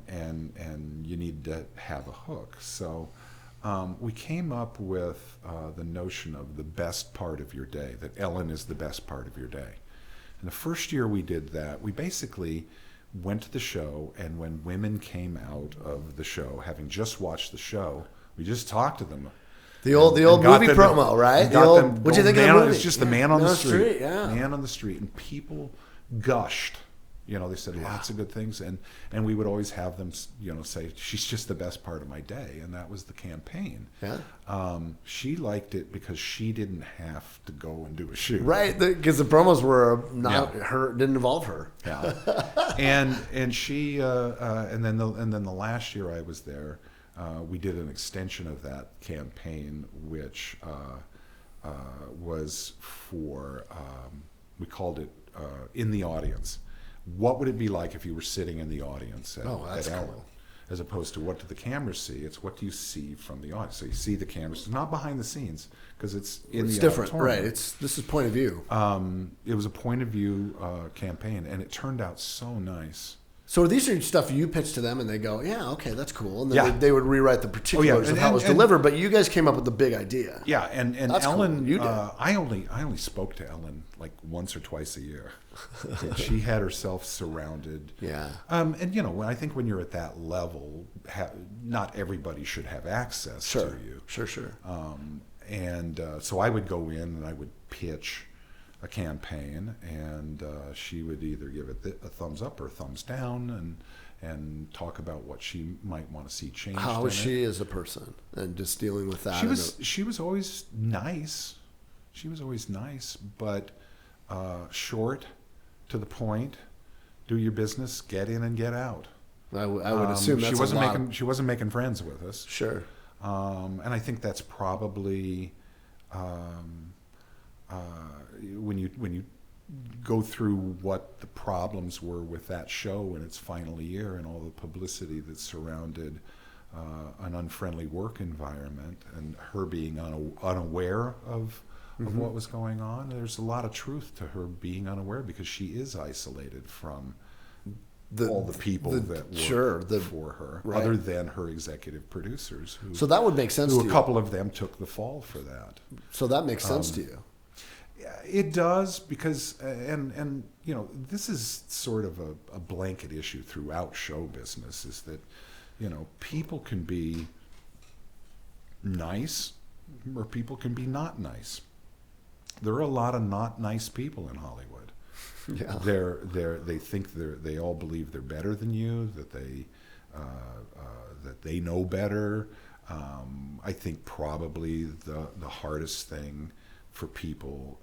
And you need to have a hook. So we came up with the notion of the best part of your day. That Ellen is the best part of your day. And the first year we did that, we basically went to the show, and when women came out of the show, having just watched the show, we just talked to them. The old movie promo, right? What'd you think of the movie? It's just the man on the street. Yeah. Man on the street. And people gushed. You know, they said lots of good things. And we would always have them, you know, say, she's just the best part of my day. And that was the campaign. Yeah. She liked it because she didn't have to go and do a shoot. Right. Because the promos were not her, didn't involve her. Yeah. and she, and then the last year I was there, we did an extension of that campaign, which was for, we called it In the Audience. What would it be like if you were sitting in the audience at Ellen? Cool. As opposed to what do the cameras see? It's what do you see from the audience? So you see the cameras. It's not behind the scenes because it's in the different, auditorium. right? This is point of view. It was a point of view campaign, and it turned out so nice. So these are stuff you pitch to them, and they go, "Yeah, okay, that's cool," and then Yeah. they would rewrite the particulars of how it was delivered. But you guys came up with the big idea. Yeah, and That's Ellen, cool. You did. I only spoke to Ellen like once or twice a year. She had herself surrounded. Yeah. And you know, I think when you're at that level, not everybody should have access to you. Sure. So I would go in and I would pitch a campaign, and she would either give it a thumbs up or a thumbs down, and talk about what she might want to see changed. How is she as a person, and just dealing with that? She was always nice. She was always nice, but short, to the point. Do your business, get in and get out. I would assume that's she wasn't making friends with us. Sure. And I think that's probably when you go through what the problems were with that show in its final year and all the publicity that surrounded an unfriendly work environment and her being unaware of what was going on. There's a lot of truth to her being unaware because she is isolated from all the people that worked for her, right. other than her executive producers. So that would make sense to you. A couple of them took the fall for that. So that makes sense to you. It does, because and this is sort of a blanket issue throughout show business, is that people can be nice or people can be not nice. There are a lot of not nice people in Hollywood. Yeah. They think they all believe they're better than you, that they know better. I think probably the hardest thing for people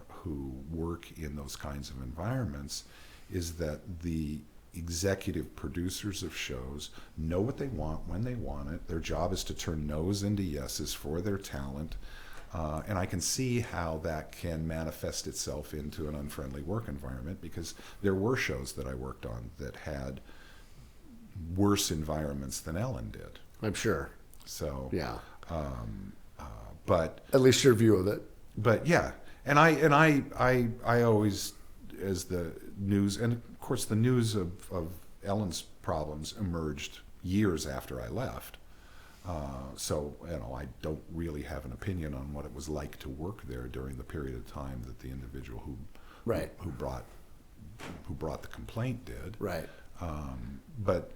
who work in those kinds of environments is that the executive producers of shows know what they want when they want it. Their job is to turn no's into yeses for their talent. And I can see how that can manifest itself into an unfriendly work environment, because there were shows that I worked on that had worse environments than Ellen did. I'm sure. So yeah. But at least your view of it. But yeah, and I always, as the news, and of course the news of Ellen's problems emerged years after I left. So I don't really have an opinion on what it was like to work there during the period of time that the individual who brought the complaint did. Right. But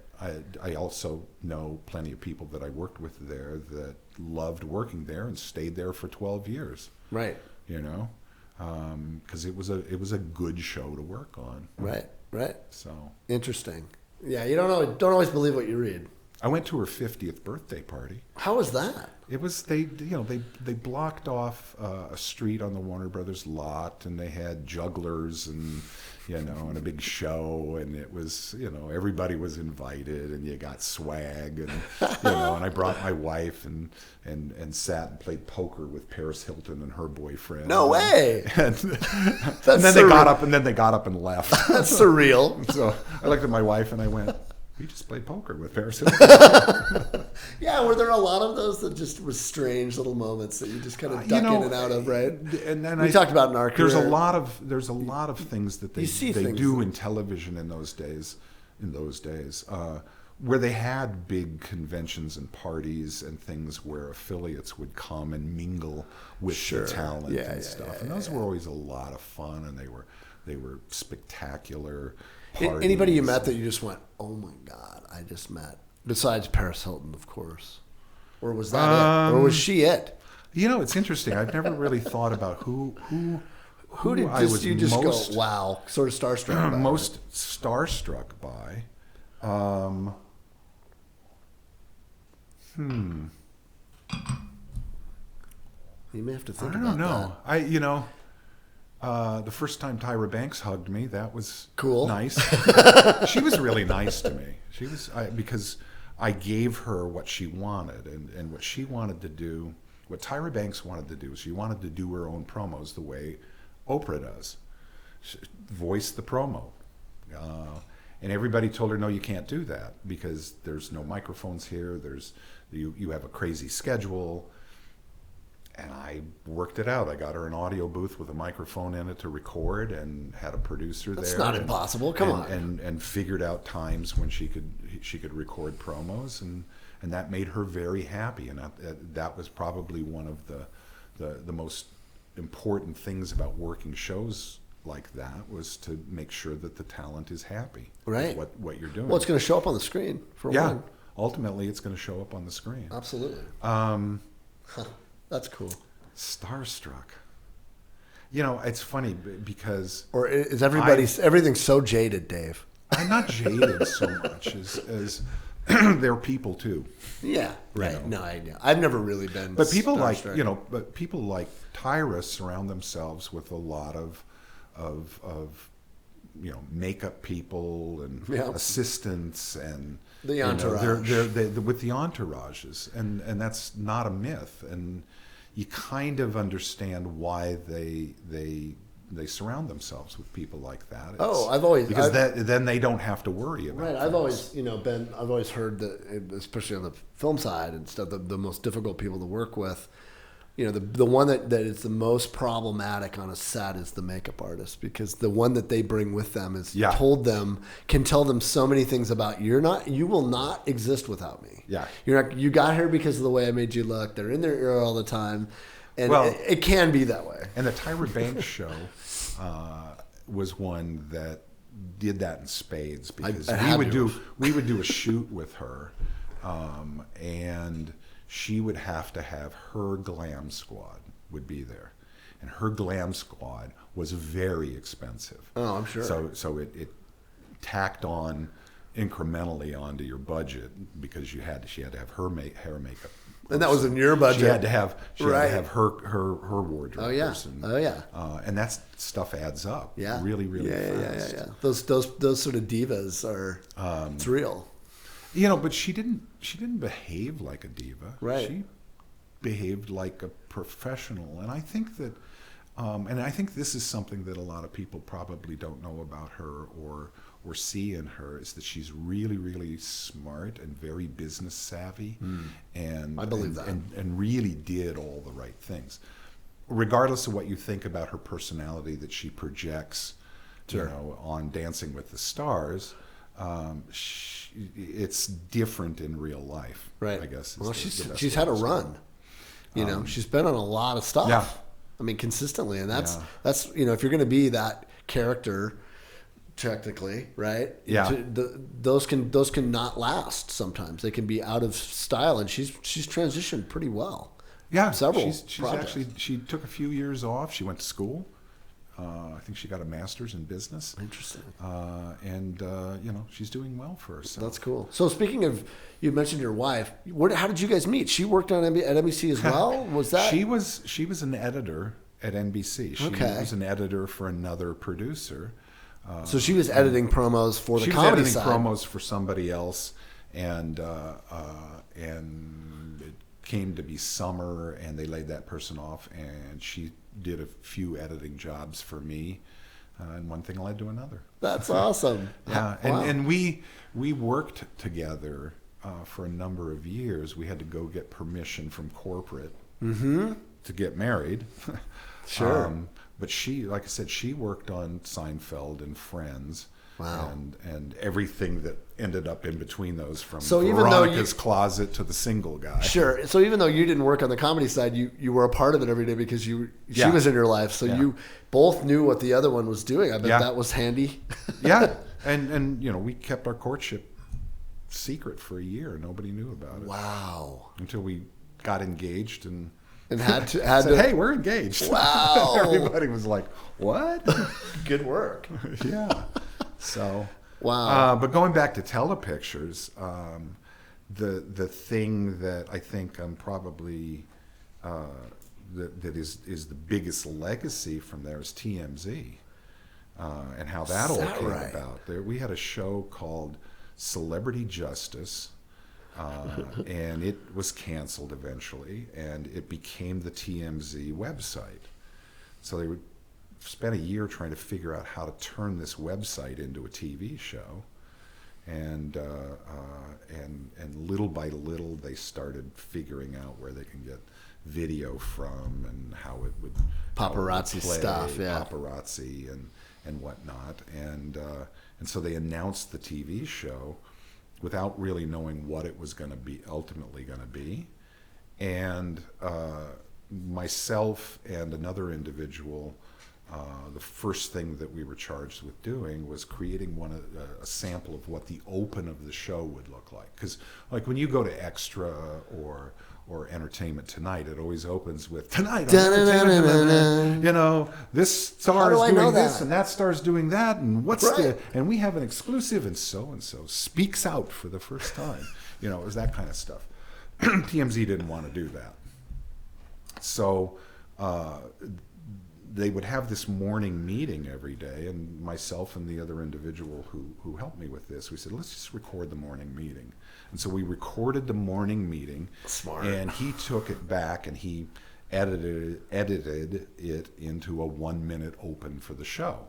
I also know plenty of people that I worked with there that loved working there and stayed there for 12 years. Right. Because it was a good show to work on. Right. Right. So interesting. Yeah, you don't always believe what you read. I went to her 50th birthday party. How was that? It was they blocked off a street on the Warner Brothers lot, and they had jugglers and and a big show, and it was everybody was invited, and you got swag, and and I brought my wife and sat and played poker with Paris Hilton and her boyfriend. No way. And then they got up and left. That's surreal. So I looked at my wife and I went, "We just played poker with Paris Hilton." Yeah, were there a lot of those that just was strange little moments that you just kind of duck in and out of, right? And then we talked about in our career. There's a lot of things that they do in television in those days, where they had big conventions and parties and things where affiliates would come and mingle with the talent and stuff. And those were always a lot of fun, and they were spectacular parties. Anybody you met that you just went, "Oh my God, I just met," besides Paris Hilton, of course, or was that it, or was she it? It's interesting. I've never really thought about who did I was you just most, go, wow, sort of starstruck by? Most starstruck by. You may have to think I about don't know. The first time Tyra Banks hugged me, that was cool. Nice. She was really nice to me. She was because I gave her what she wanted, and what she wanted to do, what Tyra Banks wanted to do, she wanted to do her own promos the way Oprah does. Voice the promo. And everybody told her, no, you can't do that because there's no microphones here. You have a crazy schedule. And I worked it out. I got her an audio booth with a microphone in it to record, and had a producer there. That's not impossible. Come on. And figured out times when she could record promos, and that made her very happy. And that was probably one of the most important things about working shows like that, was to make sure that the talent is happy. Right. With what you're doing. Well, it's going to show up on the screen for one. Ultimately, it's going to show up on the screen. Absolutely. That's cool. Starstruck. It's funny because... Or is everything's so jaded, Dave? I'm not jaded so much as they're people too. Yeah, right. No, I know. I've never really been. But people starstruck. but people like Tyra surround themselves with a lot of makeup people and assistants and the entourage. They're with the entourages, and that's not a myth, and you kind of understand why they surround themselves with people like that. Then they don't have to worry about it. Right. I've always heard that, especially on the film side and stuff, the most difficult people to work with, the one that is the most problematic on a set is the makeup artist, because the one that they bring with them can tell them so many things about you will not exist without me. Yeah. You got here because of the way I made you look. They're in their ear all the time. And Well, it can be that way. And the Tyra Banks show was one that did that in spades, because we would do a shoot with her, and she would have to have her glam squad would be there, and her glam squad was very expensive. Oh, I'm sure. So it tacked on incrementally onto your budget, because she had to have her hair and makeup. And that was in your budget. She had to have her wardrobe. Oh yeah. Person. Oh yeah. And that stuff adds up. Yeah. Really, really fast. Yeah. Those sort of divas are. It's real. But she didn't behave like a diva. Right. She behaved like a professional, and I think that, and I think this is something that a lot of people probably don't know about her or see in her, is that she's really, really smart and very business savvy, and I believe that, and really did all the right things, regardless of what you think about her personality that she projects, sure, on Dancing with the Stars. It's different in real life, right? I guess. Well, she's had a run. She's been on a lot of stuff. Yeah. I mean, consistently, and that's if you're going to be that character, technically, right? Yeah. Those can not last. Sometimes they can be out of style, and she's transitioned pretty well. Yeah, several. She's actually, she took a few years off. She went to school. I think she got a master's in business. Interesting. And she's doing well for herself. That's cool. So speaking of, you mentioned your wife. How did you guys meet? She worked on at NBC as well. Was that? She was an editor at NBC. She was an editor for another producer. So she was editing promos for the comedy side. She was editing promos for somebody else, and it came to be summer, and they laid that person off, and she did a few editing jobs for me, and one thing led to another. That's awesome. Yeah, wow. and we worked together for a number of years. We had to go get permission from corporate to get married. Sure. But she, like I said, she worked on Seinfeld and Friends. Wow. And everything that ended up in between those, from even Veronica's Closet to The Single Guy. Sure. So even though you didn't work on the comedy side, you were a part of it every day because she was in your life. So you both knew what the other one was doing. I bet that was handy. Yeah. And we kept our courtship secret for a year. Nobody knew about it. Wow. Until we got engaged and had said, to. Hey, we're engaged. Wow. Everybody was like, what? Good work. Yeah. So, wow. But going back to Telepictures, the thing that I think I'm probably that is the biggest legacy from there is TMZ, and how that all came about. We had a show called Celebrity Justice, and it was canceled eventually, and it became the TMZ website. So they would spent a year trying to figure out how to turn this website into a TV show, and little by little they started figuring out where they can get video from and how it would paparazzi stuff, paparazzi and whatnot, and so they announced the TV show without really knowing what it was ultimately going to be, and myself and another individual. The first thing that we were charged with doing was creating a sample of what the open of the show would look like. Because, like, when you go to Extra or Entertainment Tonight, it always opens with Tonight on Entertainment. This star is doing this and that star's doing that, and and we have an exclusive, and so speaks out for the first time. It was that kind of stuff. TMZ didn't want to do that, so. They would have this morning meeting every day, and myself and the other individual who helped me with this, we said, let's just record the morning meeting. And so we recorded the morning meeting. Smart. And he took it back and he edited it into a 1-minute open for the show.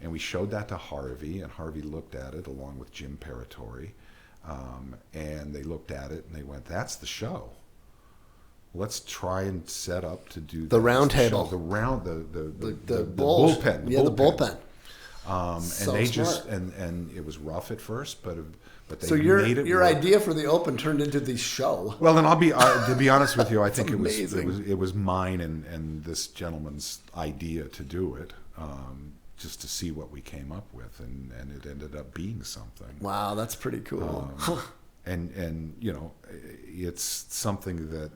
And we showed that to Harvey, and Harvey looked at it along with Jim Paratori. And they looked at it and they went, that's the show. Let's try and set up to do the round table, the bullpen. The bullpen. And So they smart. just and it was rough at first, but they So made it your work. idea for the Open turned into the show. Well, then I'll be to be honest with you. I think amazing. it was mine and this gentleman's idea to do it, just to see what we came up with, and it ended up being something. Wow, that's pretty cool. And you know, it's something that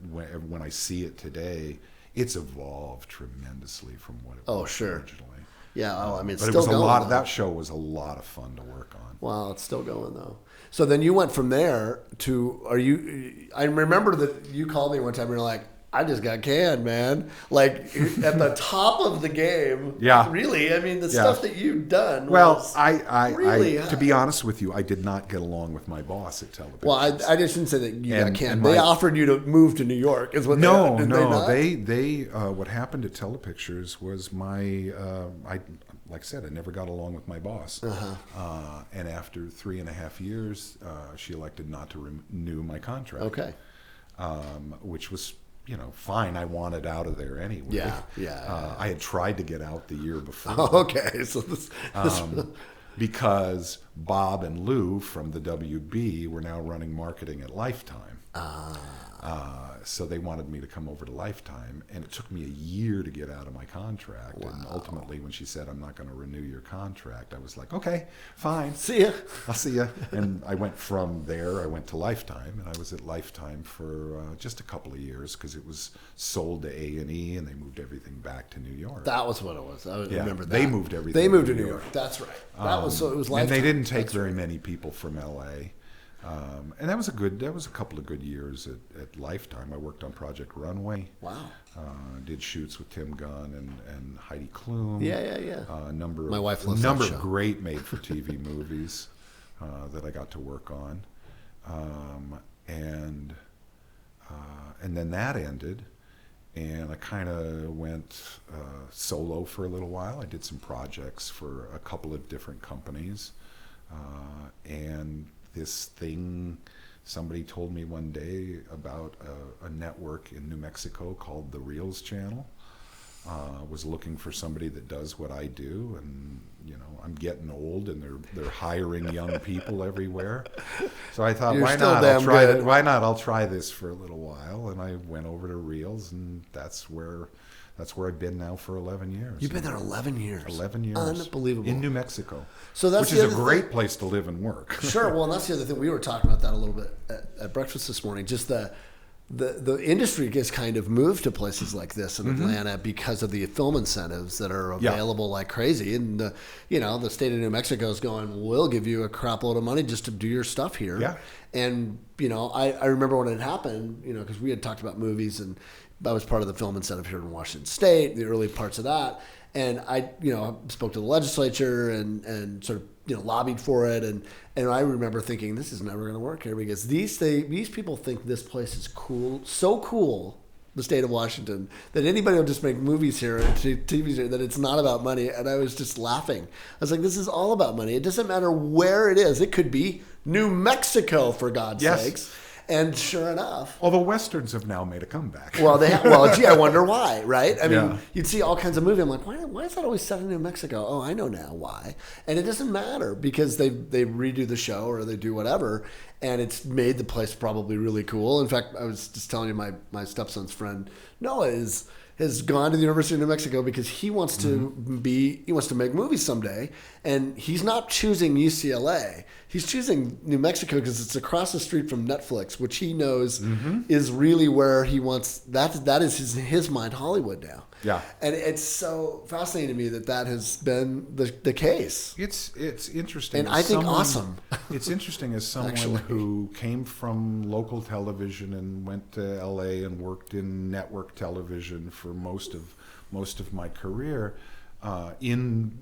when I see it today, it's evolved tremendously from what it was originally. Yeah, I mean, it's but still it was going. a lot. That show was a lot of fun to work on. Wow, it's still going though. So then you went from there to I remember that you called me one time and you're like, I just got canned, man. Like at the top of the game. Yeah. Really? I mean, the stuff that you've done. Well, was I really, to be honest with you, I did not get along with my boss at Television. Well, I just didn't say that you got canned. and They offered you to move to New York, is what they did. They what happened at Telepictures was like I said, I never got along with my boss. And after 3.5 years, she elected not to renew my contract. Okay. Which was, fine. I wanted out of there anyway. Yeah. I had tried to get out the year before. Oh, okay. So this because Bob and Lou from the WB were now running marketing at Lifetime. So they wanted me to come over to Lifetime, and it took me a year to get out of my contract. Wow. And ultimately, when she said, I'm not going to renew your contract, I was like, okay, fine. See ya. I'll see ya. And I went from there, I went to Lifetime, and I was at Lifetime for just a couple of years because it was sold to A&E, and they moved everything back to New York. That was what it was. I remember that. They moved everything. They moved to New York. That's right. That was so. It was Lifetime. And they didn't take very many people from L.A. And that was a couple of good years at Lifetime. I worked on Project Runway. Wow. Did shoots with Tim Gunn and Heidi Klum. Yeah. My wife loves number that show. of great made-for-TV movies that I got to work on. And then that ended, and I kind of went solo for a little while. I did some projects for a couple of different companies, and this thing, somebody told me one day about a network in New Mexico called the Reels Channel. Was looking for somebody that does what I do, and I'm getting old, and they're hiring young people everywhere. So I thought, why not? I'll try this for a little while, and I went over to Reels, and that's where I've been now for 11 years. You've been there 11 years. 11 years. Unbelievable. In New Mexico. So that's which is a great place to live and work. Sure. Well, and that's the other thing. We were talking about that a little bit at breakfast this morning. Just the industry gets kind of moved to places like this in Atlanta because of the film incentives that are available like crazy. And, the state of New Mexico is going, we'll give you a crap load of money just to do your stuff here. Yeah. And, I remember when it happened, because we had talked about movies, and I was part of the film incentive here in Washington State, the early parts of that. And I spoke to the legislature and sort of, lobbied for it. And I remember thinking, this is never going to work here because these people think this place is cool, so cool, the state of Washington, that anybody will just make movies here and TV here, that it's not about money. And I was just laughing. I was like, this is all about money. It doesn't matter where it is. It could be New Mexico, for God's sakes. And sure enough, the Westerns have now made a comeback. Well, gee, I wonder why, right? I mean, you'd see all kinds of movies. I'm like, why is that always set in New Mexico? Oh, I know now why. And it doesn't matter because they redo the show or they do whatever, and it's made the place probably really cool. In fact, I was just telling you, my stepson's friend Noah has gone to the University of New Mexico because he wants to make movies someday, and he's not choosing UCLA. He's choosing New Mexico because it's across the street from Netflix, which he knows is really where he wants. That is in his mind Hollywood now. Yeah, and it's so fascinating to me that has been the case. It's interesting, and I think awesome. It's interesting as someone who came from local television and went to LA and worked in network television for most of my career in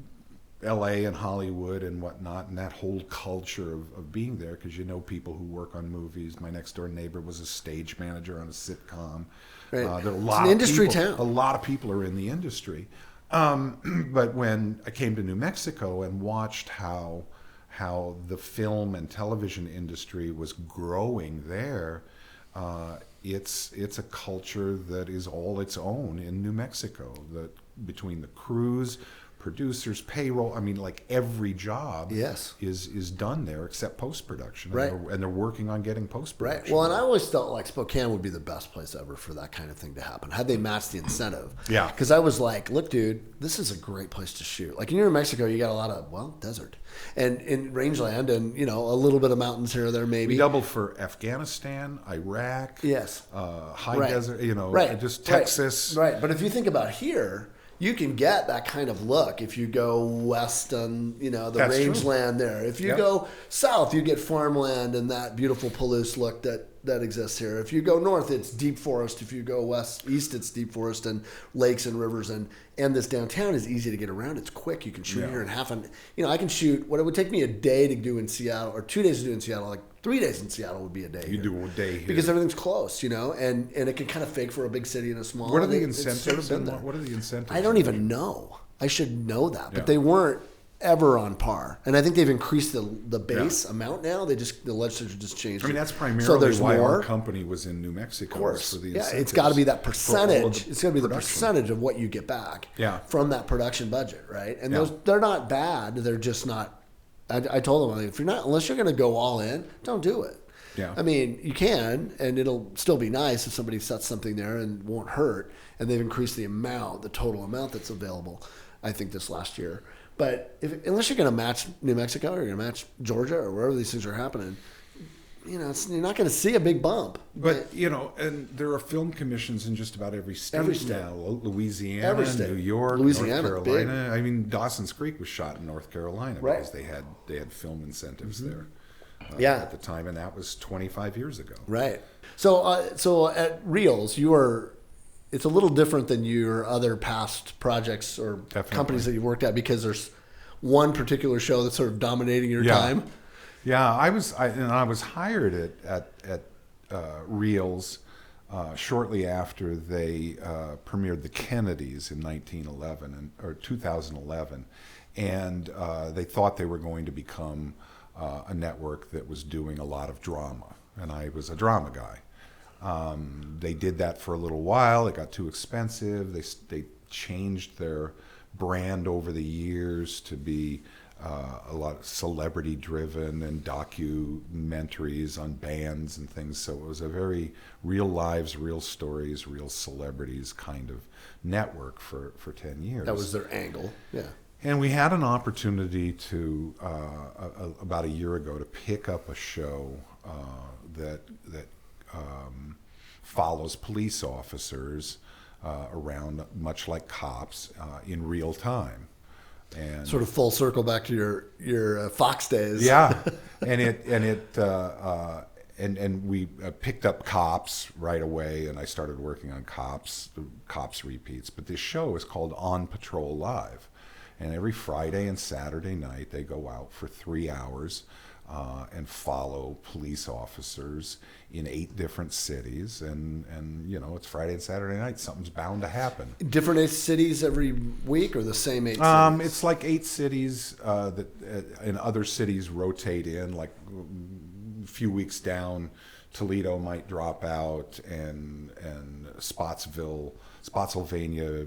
LA and Hollywood and whatnot, and that whole culture of being there, because people who work on movies. My next door neighbor was a stage manager on a sitcom. Right. There are it's an industry town. A lot of people are in the industry. But when I came to New Mexico and watched how the film and television industry was growing there, it's a culture that is all its own in New Mexico. That between the crews, producers, payroll. I mean, like every job Yes. is done there except post-production. Right. And they're working on getting Right. post-production. Well, and I always felt like Spokane would be the best place ever for that kind of thing to happen, had they matched the incentive. Yeah. Because I was like, look, dude, this is a great place to shoot. Like in New Mexico, you got a lot of, well, desert. And in rangeland and, you know, a little bit of mountains here or there maybe. We doubled for Afghanistan, Iraq, Yes. high desert, you know, Right. just Texas. Right. But if you think about here, you can get that kind of look if you go west on, you know, the That's true. rangeland there. If you go south, you get farmland and that beautiful Palouse look that exists here. If you go north, it's deep forest. If you go east, it's deep forest and lakes and rivers. And this downtown is easy to get around. It's quick. You can shoot here in half an, you know, I can shoot what it would take me a day to do in Seattle or 2 days to do in Seattle. Like 3 days in Seattle would be a day. You do a day here. Because everything's close, you know, and it can kind of fake for a big city and a small. What are the it's incentives? sort of been there. What are the incentives? I don't even know. I should know that, but Yeah. they weren't ever on par. And I think they've increased the base amount now. The legislature just changed. I mean, it. that's primarily so there's why more. our company was in New Mexico. Of course, For the yeah, it's incentives got to be that for all of percentage. the It's got to be the production. percentage of what you get back from that production budget, right? And Yeah. they're not bad. They're just not. I told them, like, if you're not, unless you're going to go all in, don't do it. Yeah. I mean, you can, and it'll still be nice if somebody sets something there and won't hurt. And they've increased the total amount that's available, I think, this last year. But unless you're going to match New Mexico or you're going to match Georgia or wherever these things are happening, you know, you're not going to see a big bump. But, you know, and there are film commissions in just about every state, now. Louisiana, Every state. New York, Louisiana, North Carolina. I mean, Dawson's Creek was shot in North Carolina because they had film incentives there at the time, and that was 25 years ago. Right. So at Reels, it's a little different than your other past projects or companies that you worked at because there's one particular show that's sort of dominating your time. Yeah, I was hired at Reels shortly after they premiered the Kennedys in 2011, and they thought they were going to become a network that was doing a lot of drama, and I was a drama guy. They did that for a little while. It got too expensive. They changed their brand over the years to be a lot of celebrity driven and documentaries on bands and things. So it was a very real lives, real stories, real celebrities kind of network for 10 years. That was their angle. Yeah. And we had an opportunity to about a year ago to pick up a show that follows police officers around, much like cops, in real time. And Sort of full circle back to your Fox days. yeah, and we picked up Cops right away, and I started working on Cops repeats. But this show is called On Patrol Live, and every Friday and Saturday night they go out for 3 hours and follow police officers in 8 different cities, and you know, it's Friday and Saturday night. Something's bound to happen. Different cities every week, or the same 8 cities? It's like 8 cities that and other cities rotate in. Like a few weeks down, Toledo might drop out, and Spotsylvania,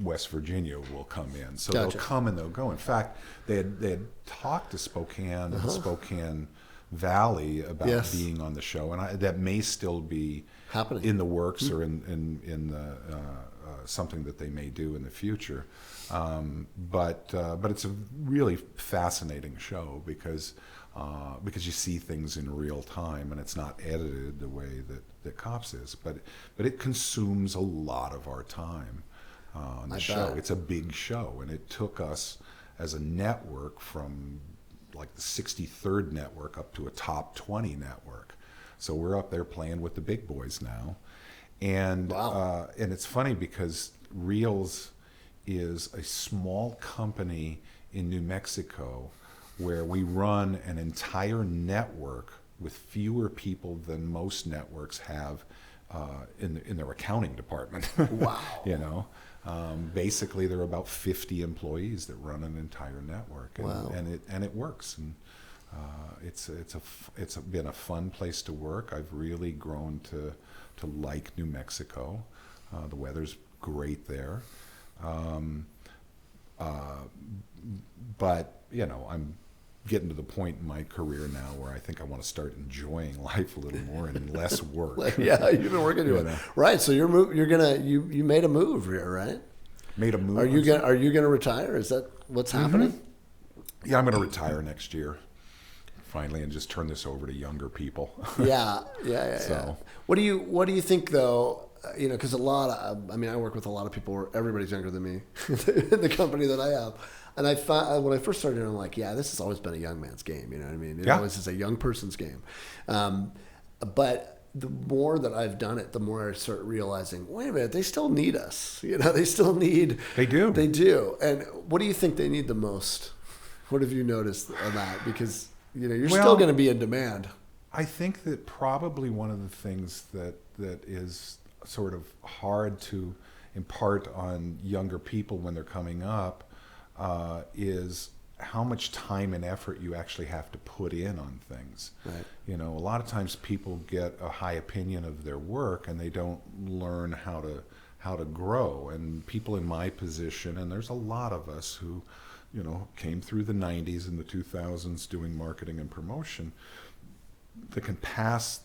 West Virginia will come in. So Gotcha. they'll come and they'll go. In fact, they had talked to Spokane and Spokane Valley about being on the show, and that may still be happening in the works or in the something that they may do in the future. But it's a really fascinating show because you see things in real time, and it's not edited the way that Cops is. But it consumes a lot of our time on the show. Bet. It's a big show, and it took us as a network from like the 63rd network up to a top 20 network. So we're up there playing with the big boys now. And and it's funny because Reels is a small company in New Mexico where we run an entire network with fewer people than most networks have in their accounting department. Wow. You know, basically there are about 50 employees that run an entire network, and it works. And it's been a fun place to work. I've really grown to like New Mexico. The weather's great there. But, I'm getting to the point in my career now where I think I want to start enjoying life a little more and less work. Yeah, you've been working to it. Right, so you made a move here, right? Made a move. Are you gonna retire? Is that what's happening? Yeah, I'm going to retire next year, finally, and just turn this over to younger people. Yeah. So, What do you think though? Because I work with a lot of people where everybody's younger than me in the company that I have. And I found, when I first started, I'm like, yeah, this has always been a young man's game. You know what I mean? It always is a young person's game. But the more that I've done it, the more I start realizing, wait a minute, they still need us. They still need. They do. They do. And what do you think they need the most? What have you noticed on that? Because you're still going to be in demand. I think that probably one of the things that is sort of hard to impart on younger people when they're coming up is how much time and effort you actually have to put in on things. Right. A lot of times people get a high opinion of their work and they don't learn how to grow. And people in my position, and there's a lot of us who, came through the 90s and the 2000s doing marketing and promotion, that can pass,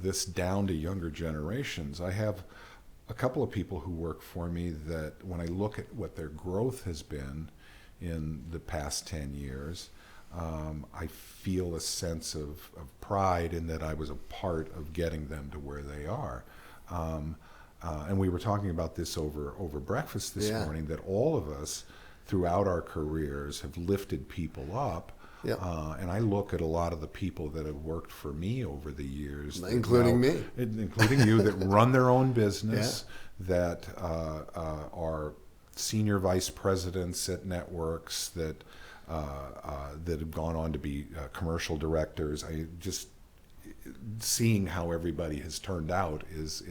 this down to younger generations. I have a couple of people who work for me that when I look at what their growth has been in the past 10 years, I feel a sense of pride in that I was a part of getting them to where they are. And we were talking about this over breakfast this morning, that all of us throughout our careers have lifted people up. Yep. And I look at a lot of the people that have worked for me over the years, including me, including you, that run their own business, that are senior vice presidents at networks, that have gone on to be commercial directors. I just seeing how everybody has turned out is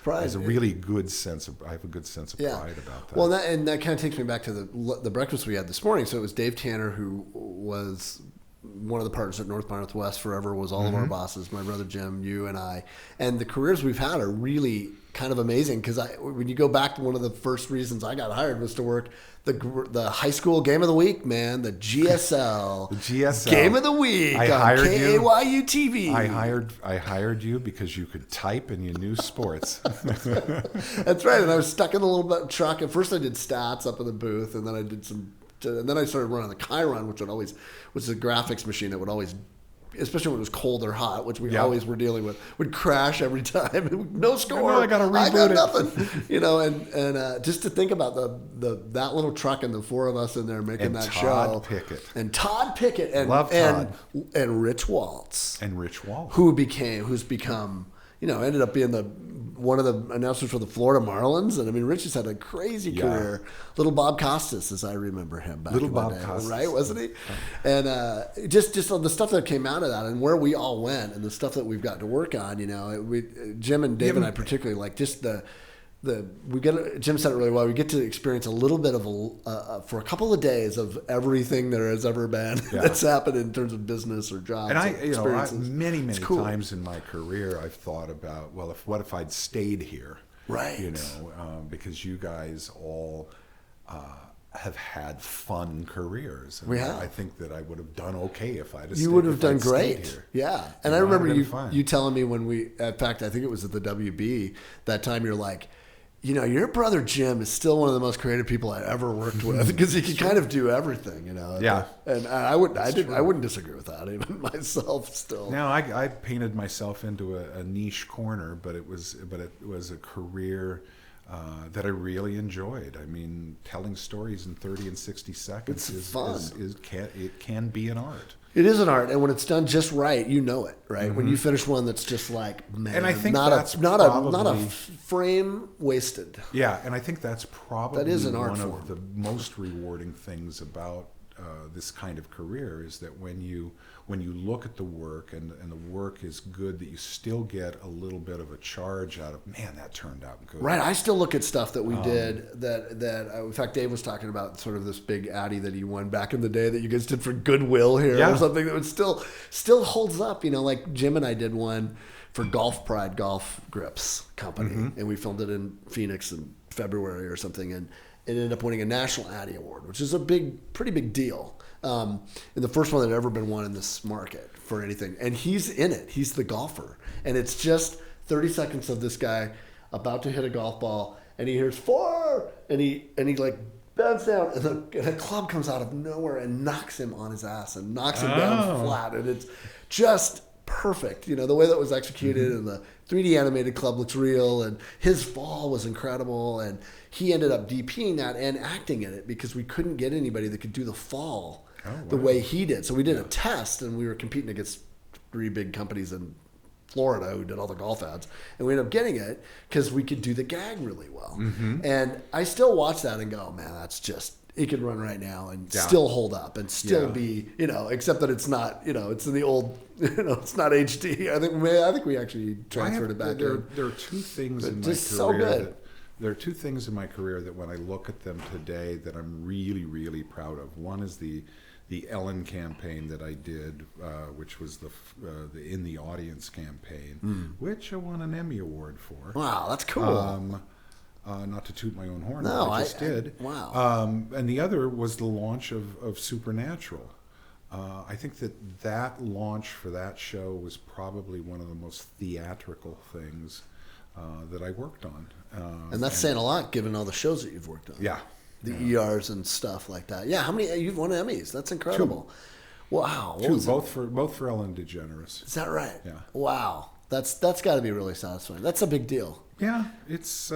a really good sense of. I have a good sense of pride about that. Well, that kind of takes me back to the breakfast we had this morning. So it was Dave Tanner, who was one of the partners at North by Northwest forever, was all of our bosses, my brother Jim, you and I. And the careers we've had are really kind of amazing, because when you go back to one of the first reasons I got hired was to work the high school game of the week, man, the GSL, game of the week on KAYU TV. I hired you because you could type and you knew sports. That's right. And I was stuck in the little bit truck. At first I did stats up in the booth, and then I started running the Chiron, which was a graphics machine that would always, especially when it was cold or hot, which we always were dealing with, would crash every time. No score. I got to reboot it. Nothing. And just to think about that little truck and the four of us in there making and that Todd show. And Todd Pickett. And love Todd. And Rich Waltz. Who's become, ended up being one of the announcers for the Florida Marlins. And I mean, Rich has had a crazy career. Little Bob Costas, as I remember him back in the day, right? Wasn't he? And just on the stuff that came out of that and where we all went and the stuff that we've got to work on, Jim and Dave and I particularly, like just Jim said it really well. We get to experience a little bit of for a couple of days of everything there has ever been that's happened in terms of business or jobs. And many times in my career, I've thought about, what if I'd stayed here, right? Because you guys all have had fun careers. And we have. I think that I would have done okay if I'd have. You would have done great. Here. Yeah, and I remember you telling me when in fact, I think it was at the WB that time. You're like, your brother Jim is still one of the most creative people I ever worked with, because he could kind of do everything, Yeah. And I wouldn't disagree with that even myself still. Now I painted myself into a niche corner, but it was a career that I really enjoyed. I mean, telling stories in 30 and 60 seconds is fun. It can be an art. It is an art, and when it's done just right, it, right? Mm-hmm. When you finish one that's just like, man, and I think not a frame wasted. Yeah, and I think that's probably an art one form. of the most rewarding things about this kind of career is that when you look at the work and the work is good, that you still get a little bit of a charge out of, man, that turned out good. Right. I still look at stuff that we did that in fact, Dave was talking about sort of this big Addy that he won back in the day that you guys did for Goodwill here or something that would still holds up. Like Jim and I did one for Golf Pride Golf Grips Company, and we filmed it in Phoenix in February or something, it ended up winning a National Addy Award, which is a pretty big deal. And the first one that had ever been won in this market for anything. And he's in it. He's the golfer. And it's just 30 seconds of this guy about to hit a golf ball, and he hears 4, and he like bends down, and a club comes out of nowhere and knocks him on his ass and knocks him down flat. And it's just perfect. You know, the way that was executed, and the 3D animated club looks real, and his fall was incredible, and he ended up DPing that and acting in it because we couldn't get anybody that could do the fall the way he did. So we did a test, and we were competing against 3 big companies in Florida who did all the golf ads, and we ended up getting it because we could do the gag really well. And I still watch that and go, man, that's just, it could run right now and still hold up and still be, you know, except that it's not, you know, it's in the old, you know, it's not HD. I think we actually transferred it back. There are 2 things in my career. So good. There are 2 things in my career that when I look at them today that I'm really, really proud of. One is the Ellen campaign that I did, which was the In the Audience campaign, which I won an Emmy Award for. Wow, that's cool. Not to toot my own horn, no, but I just did. Wow. And the other was the launch of Supernatural. I think that launch for that show was probably one of the most theatrical things that I worked on. And that's saying a lot, given all the shows that you've worked on. Yeah. The ERs and stuff like that. Yeah, how many? You've won Emmys. That's incredible. 2. Wow. 2, both for Ellen DeGeneres. Is that right? Yeah. Wow. That's got to be really satisfying. That's a big deal. Yeah, it's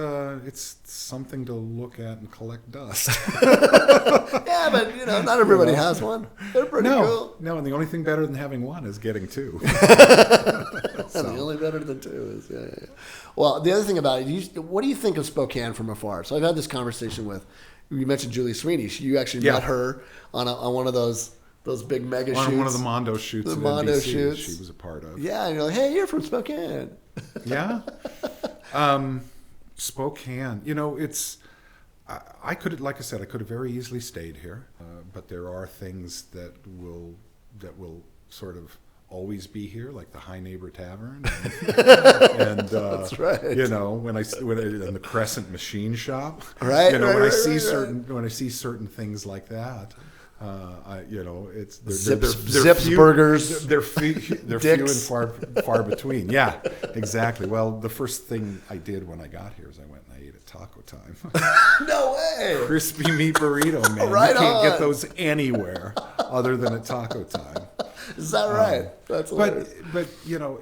something to look at and collect dust. Yeah, but you know, not everybody has one. They're pretty cool. No, and the only thing better than having one is getting 2. The only better than 2 is yeah. Well, the other thing about it, what do you think of Spokane from afar? So I've had this conversation with. You mentioned Julie Sweeney. You actually met her on one of those big mega shoots. One of the Mondo shoots. The Mondo NBC shoots. She was a part of. Yeah, and you're like, hey, you're from Spokane. Yeah. Spokane. You know, it's. I could, like I said, I could have very easily stayed here, but there are things that will sort of always be here, like the High Neighbor Tavern, and that's right. You know, when and the Crescent Machine Shop, right? You know, right, when right, when I see certain things like that, it's Zips burgers. They're few and far between. Yeah, exactly. Well, the first thing I did when I got here is I went and I ate at Taco Time. No way! Crispy meat burrito, man. Right, you can't get those anywhere other than at Taco Time. Is that right? That's hilarious. But you know,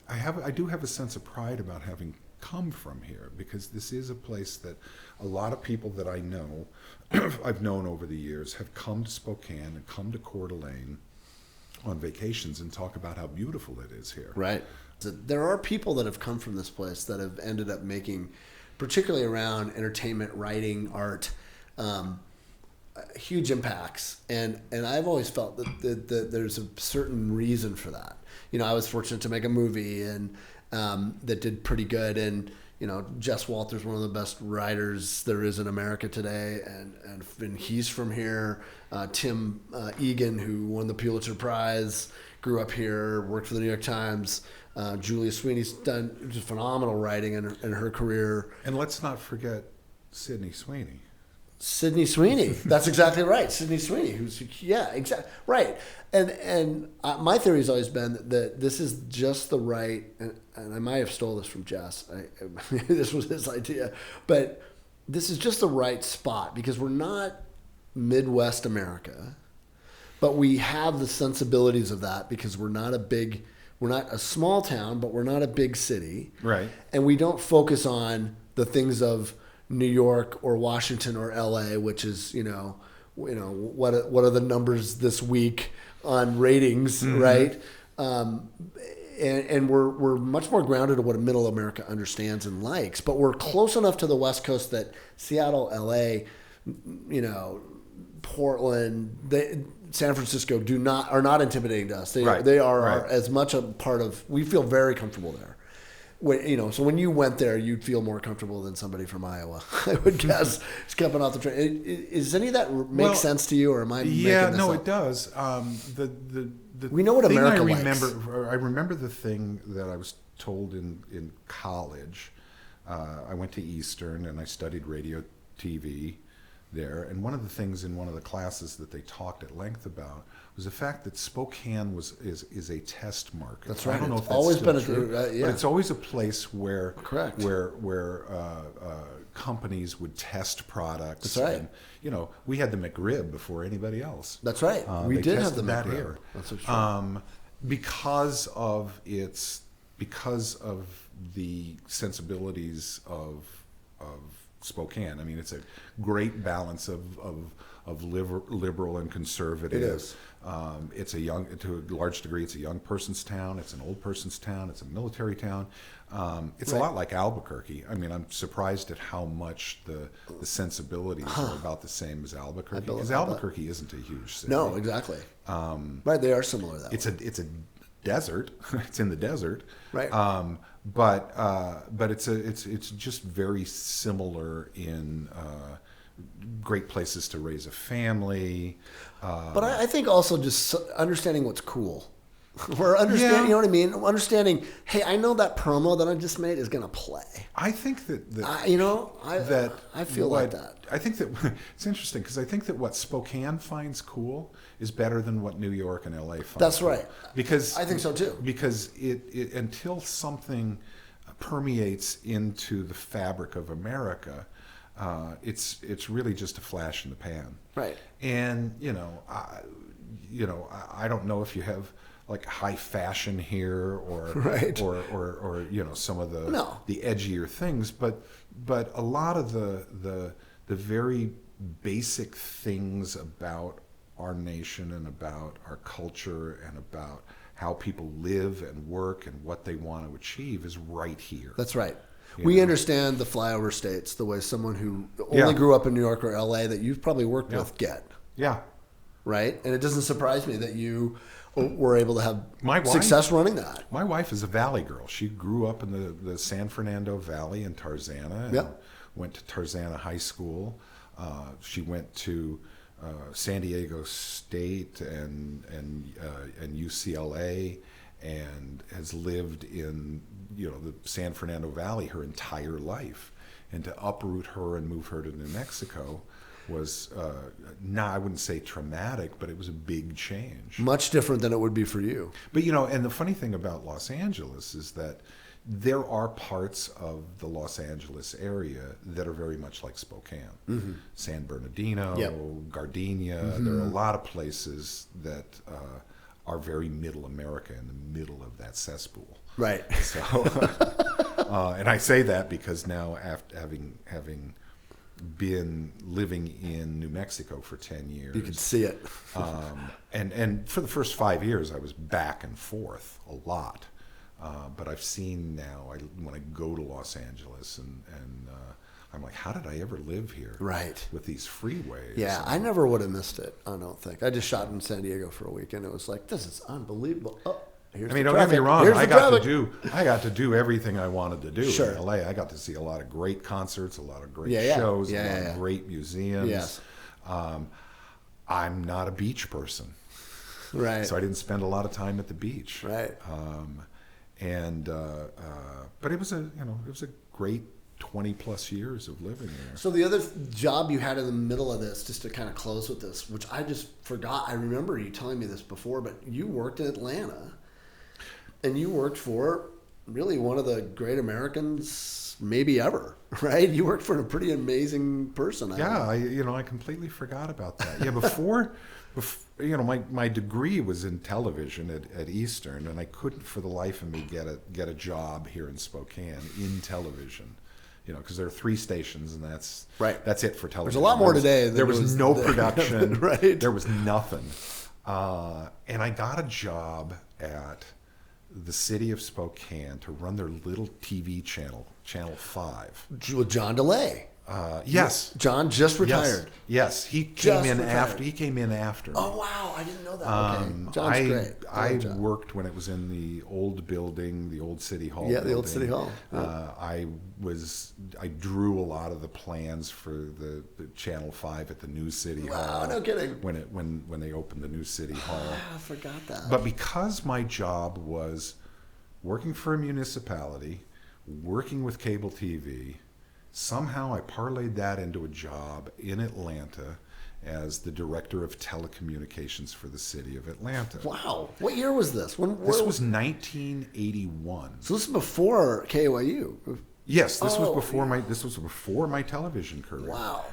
I do have a sense of pride about having come from here, because this is a place that a lot of people that I know, I've known over the years, have come to Spokane and come to Coeur d'Alene on vacations and talk about how beautiful it is here. Right. There are people that have come from this place that have ended up making, particularly around entertainment, writing, art, huge impacts, and I've always felt that there's a certain reason for that. You know, I was fortunate to make a movie and that did pretty good, and you know, Jess Walter's one of the best writers there is in America today, and he's from here. Tim Egan, who won the Pulitzer Prize, grew up here, worked for the New York Times. Julia Sweeney's done just phenomenal writing in her career. And let's not forget Sydney Sweeney. Sydney Sweeney. That's exactly right. Sydney Sweeney, exactly right. And my theory has always been that this is just the right, and I might have stole this from Jess. This was his idea, but this is just the right spot because we're not Midwest America, but we have the sensibilities of that because we're not a small town, but we're not a big city, right? And we don't focus on the things of New York or Washington or LA, which is, you know, what are the numbers this week on ratings, right? And we're much more grounded in what middle America understands and likes, but we're close enough to the West Coast that Seattle, LA, you know, Portland, San Francisco are not intimidating to us. They are as much a part of. We feel very comfortable there. So when you went there, you'd feel more comfortable than somebody from Iowa, I would guess, just coming off the train. Is any of that make sense to you, or am I making this up? It does. We know what America likes. I remember the thing that I was told in college I went to Eastern and I studied radio, TV there. And one of the things in one of the classes that they talked at length about was the fact that Spokane is a test market. That's right. I don't know if that's always still been true, yeah. but it's always a place where Correct. where companies would test products. That's right. And, we had the McRib before anybody else. That's right. We They did have the tested that McRib. here. That's for sure. Because of the sensibilities of Spokane. I mean, it's a great balance of liberal and conservative. It is. It's to a large degree, it's a young person's town. It's an old person's town. It's a military town. It's a lot like Albuquerque. I mean, I'm surprised at how much the sensibilities are about the same as Albuquerque, because Albuquerque isn't a huge city. No, exactly. Right, they are similar that way. It's a desert. It's in the desert. Right. But it's just very similar in great places to raise a family. But I think also just understanding what's cool. Or understanding, you know what I mean? Understanding, hey, I know that promo that I just made is going to play. I think that I feel like that. I think that it's interesting because I think that what Spokane finds cool is better than what New York and LA find. That's cool. right. Because I think so too. Because it until something permeates into the fabric of America, it's really just a flash in the pan. Right. And I don't know if you have like high fashion here or right. or some of the No. the edgier things, but a lot of the very basic things about our nation and about our culture and about how people live and work and what they want to achieve is right here. That's right. We understand the flyover states the way someone who only grew up in New York or LA that you've probably worked with get. Yeah. Right? And it doesn't surprise me that you were able to have My success running that. My wife is a Valley girl. She grew up in the San Fernando Valley in Tarzana and went to Tarzana High School. She went to San Diego State and UCLA and has lived in the San Fernando Valley her entire life. And to uproot her and move her to New Mexico was I wouldn't say traumatic, but it was a big change. Much different than it would be for you. But and the funny thing about Los Angeles is that there are parts of the Los Angeles area that are very much like Spokane. Mm-hmm. San Bernardino, Gardenia. Mm-hmm. There are a lot of places that are very middle America in the middle of that cesspool. Right. So, and I say that because now after having been living in New Mexico for 10 years. You could see it. And for the first 5 years, I was back and forth a lot. But I've seen now, when I go to Los Angeles, and I'm like, how did I ever live here? Right. With these freeways. Yeah, I never would have missed it, I don't think. I just shot in San Diego for a week, and it was like, this is unbelievable. Oh. Don't get me wrong. I got to do everything I wanted to do in LA. I got to see a lot of great concerts, a lot of great shows, a lot of great museums. Yes. I'm not a beach person, right? So I didn't spend a lot of time at the beach, right? But it was a great 20 plus years of living there. So the other job you had in the middle of this, just to kind of close with this, which I just forgot. I remember you telling me this before, but you worked in Atlanta. And you worked for really one of the great Americans maybe ever, right? You worked for a pretty amazing person. I completely forgot about that. Yeah, before my degree was in television at Eastern, and I couldn't for the life of me get a job here in Spokane in television. Because there are 3 stations, and that's it for television. There's a lot more today. There was no production. Right. There was nothing. And I got a job at the city of Spokane to run their little TV channel, Channel 5. With John DeLay. Yes. John just retired. Yes. He came in after. Oh, wow. I didn't know that. Okay. John's great. I worked when it was in the old building, the old City Hall building. The old City Hall. Yeah. I drew a lot of the plans for the Channel 5 at the new City Hall. Wow, no kidding. When they opened the new City Hall. I forgot that. But because my job was working for a municipality working with cable TV. Somehow I parlayed that into a job in Atlanta as the director of telecommunications for the city of Atlanta. Wow. What year was this? This was 1981. So this is before KYU. Yes, this was before my television career. Wow.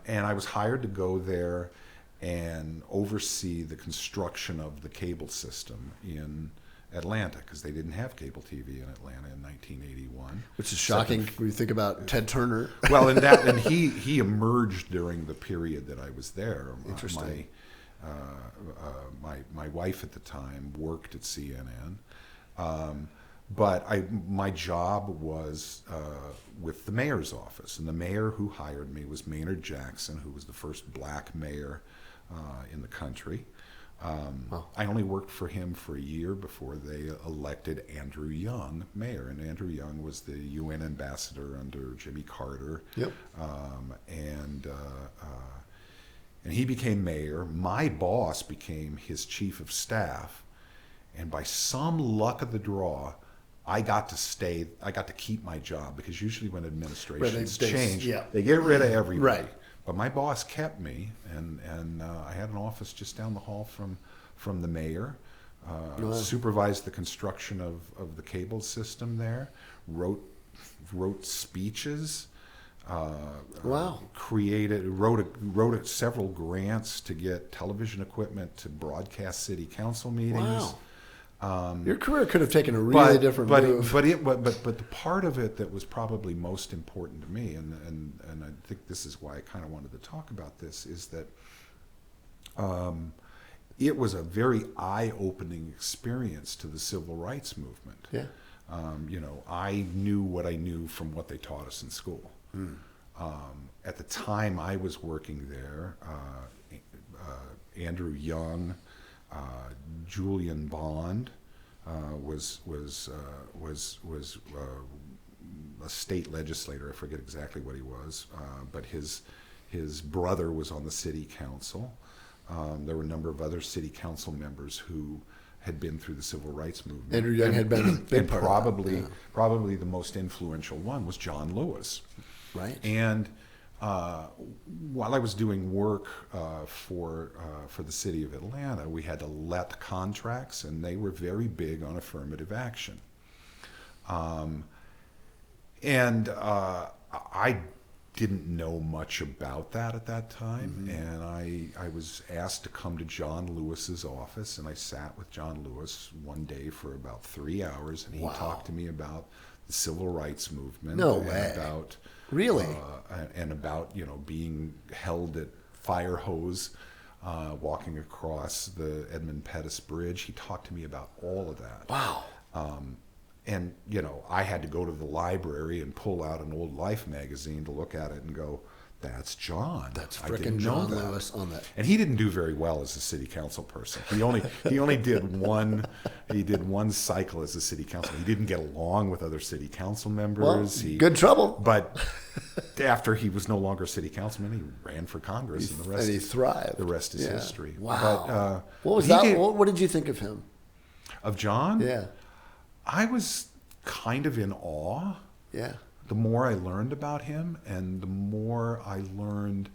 And I was hired to go there and oversee the construction of the cable system in Atlanta, because they didn't have cable TV in Atlanta in 1981. Which is shocking when you think about Ted Turner. Well, and he emerged during the period that I was there. Interesting. My wife at the time worked at CNN. But my job was with the mayor's office, and the mayor who hired me was Maynard Jackson, who was the first black mayor in the country. I only worked for him for a year before they elected Andrew Young mayor, and Andrew Young was the UN ambassador under Jimmy Carter. Yep. And he became mayor. My boss became his chief of staff, and by some luck of the draw, I got to stay. I got to keep my job, because usually when administrations change, they get rid of everybody. Right. But my boss kept me, and I had an office just down the hall from the mayor. Supervised the construction of the cable system there. Wrote speeches. Wrote several grants to get television equipment to broadcast city council meetings. Wow. Your career could have taken a really different move. But the part of it that was probably most important to me, and I think this is why I kind of wanted to talk about this, is that it was a very eye-opening experience to the civil rights movement. Yeah. I knew what I knew from what they taught us in school. At the time I was working there, Andrew Young, Julian Bond was a state legislator. I forget exactly what he was, but his brother was on the city council. There were a number of other city council members who had been through the civil rights movement. Andrew Young had been a big part of that. Probably the most influential one was John Lewis. Right. And while I was doing work for the city of Atlanta, we had to let contracts, and they were very big on affirmative action. And I didn't know much about that at that time, and I was asked to come to John Lewis's office, and I sat with John Lewis one day for about 3 hours, and he talked to me about the civil rights movement. No and way. About really? And about being held at fire hose, walking across the Edmund Pettus Bridge. He talked to me about all of that. Wow. And I had to go to the library and pull out an old Life magazine to look at it and go, "That's John. That's frickin' John that. Lewis on that." And he didn't do very well as a city council person. He only did one cycle as a city council. He didn't get along with other city council members. Well, good trouble. But after he was no longer city councilman, he ran for Congress, and he thrived. The rest is history. Wow. But, what was that? What did you think of him? Of John? Yeah. I was kind of in awe. Yeah. The more I learned about him, and the more I learned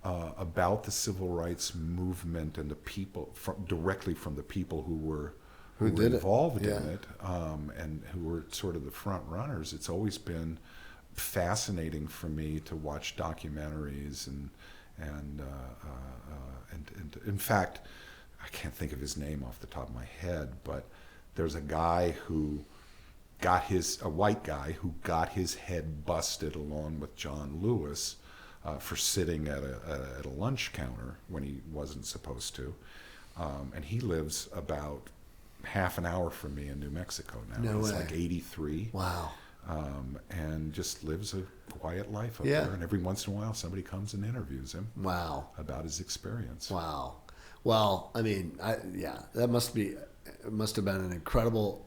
about the civil rights movement and the people directly from the people who were involved in it, and who were sort of the front runners. It's always been fascinating for me to watch documentaries and in fact, I can't think of his name off the top of my head, but there's a guy who a white guy who got his head busted along with John Lewis for sitting at a lunch counter when he wasn't supposed to. And he lives about half an hour from me in New Mexico now. No He's way. like 83. Wow. And just lives a quiet life up there. And every once in a while somebody comes and interviews him. Wow. About his experience. Wow. Well, I mean, that must have been an incredible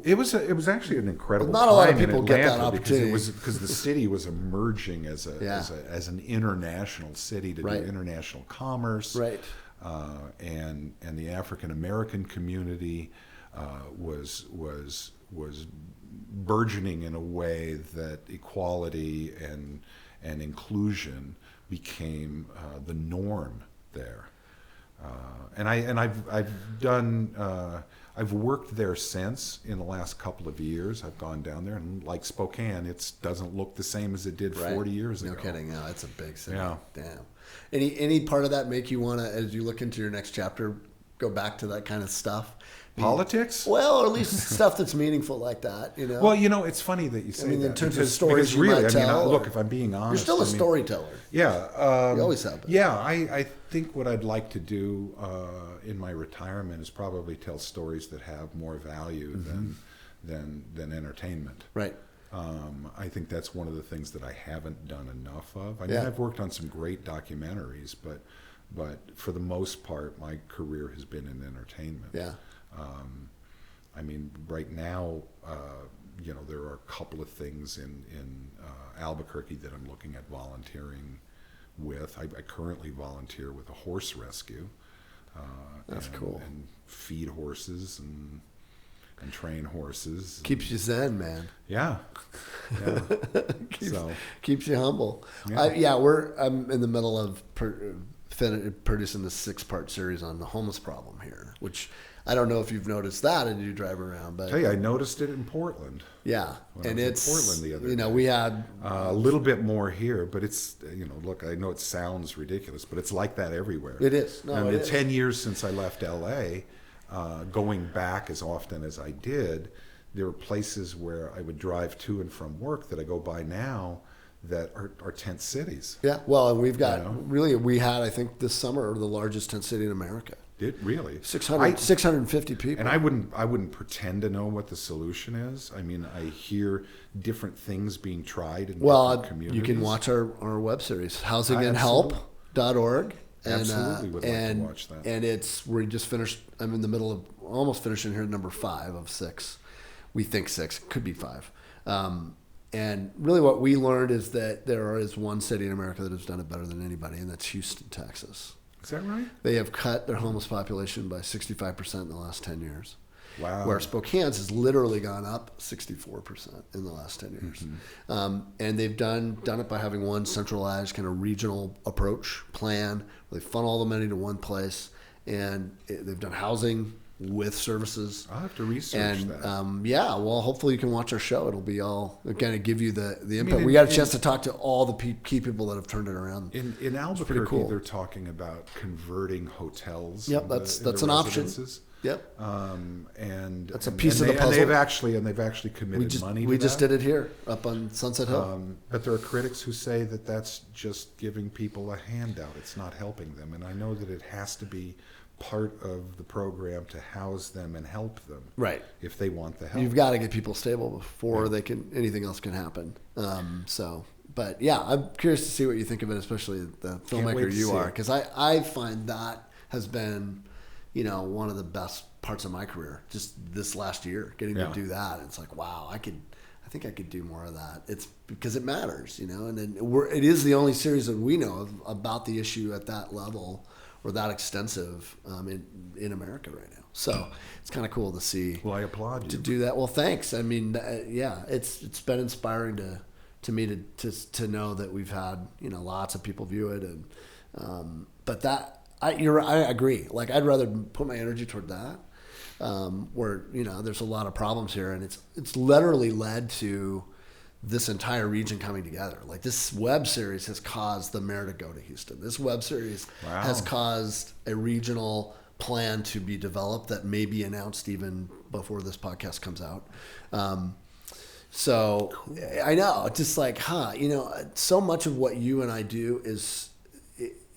It was actually an incredible not a lot of time in people get that Atlanta opportunity because the city was emerging as an international city to do international commerce, right? And the African American community was burgeoning in a way that equality and inclusion became the norm there. I've worked there since in the last couple of years. I've gone down there, and like Spokane, it doesn't look the same as it did 40 years ago. No kidding. No, it's a big city. Yeah. Damn. Any part of that make you want to, as you look into your next chapter, go back to that kind of stuff? Politics? Well, or at least stuff that's meaningful like that, you know? Well, it's funny that you say that. In terms of stories you really, might tell. look, if I'm being honest. You're still a storyteller. Yeah. You always have been. Yeah, I think what I'd like to do in my retirement is probably tell stories that have more value than entertainment. Right. I think that's one of the things that I haven't done enough of. I mean, I've worked on some great documentaries, but for the most part, my career has been in entertainment. Yeah. I mean, right now, there are a couple of things in Albuquerque that I'm looking at volunteering with. I currently volunteer with a horse rescue. That's cool. And feed horses and train horses. Keeps you zen, man. Yeah. Keeps you humble. Yeah. I'm in the middle of producing the 6-part series on the homeless problem here, which I don't know if you've noticed that as you drive around, but I I noticed it in Portland. Yeah, and it's in Portland the other day. We had a little bit more here, but it's look, I know it sounds ridiculous, but it's like that everywhere. It is. No, and it the is. 10 years since I left LA, going back as often as I did, there were places where I would drive to and from work that I go by now that are tent cities. Yeah, well, and we've got we had, I think this summer, the largest tent city in America. It really 650 people. And I wouldn't pretend to know what the solution is. I mean, I hear different things being tried in different communities. You can watch our web series, housingandhelp.org. Absolutely would like to watch that. And we just finished. I'm in the middle of almost finishing here number 5 of 6. We think 6, could be 5. And really what we learned is that there is one city in America that has done it better than anybody, and that's Houston, Texas. Is that right? They have cut their homeless population by 65% in the last 10 years. Wow. Where Spokane's has literally gone up 64% in the last 10 years. Mm-hmm. And they've done it by having one centralized kind of regional approach plan where they funnel all the money to one place. And they've done housing with services. I'll have to research that. Well, hopefully you can watch our show. It'll be all kind of give you the input. We got a chance to talk to all the key people that have turned it around. In Albuquerque, they're talking about converting hotels. Yep, that's an option. Yep. And that's a piece of the puzzle. And they've actually committed money to that. We just did it here up on Sunset Hill. But there are critics who say that that's just giving people a handout. It's not helping them. And I know that it has to be part of the program to house them and help them, right? If they want the help, you've got to get people stable before anything else can happen. But yeah, I'm curious to see what you think of it, especially the filmmaker you are, because I find that has been, one of the best parts of my career. Just this last year, getting to do that, it's like, wow, I think I could do more of that. It's because it matters, and then it is the only series that we know of about the issue at that level or that extensive in America right now. So it's kind of cool to see. Well, I applaud you to do that. Well, thanks. I mean, it's been inspiring to me to know that we've had lots of people view it, and but that I agree. Like I'd rather put my energy toward that, where there's a lot of problems here, and it's literally led to this entire region coming together. Like this web series has caused the mayor to go to Houston. This web series has caused a regional plan to be developed that may be announced even before this podcast comes out. So cool. I know, just like, so much of what you and I do is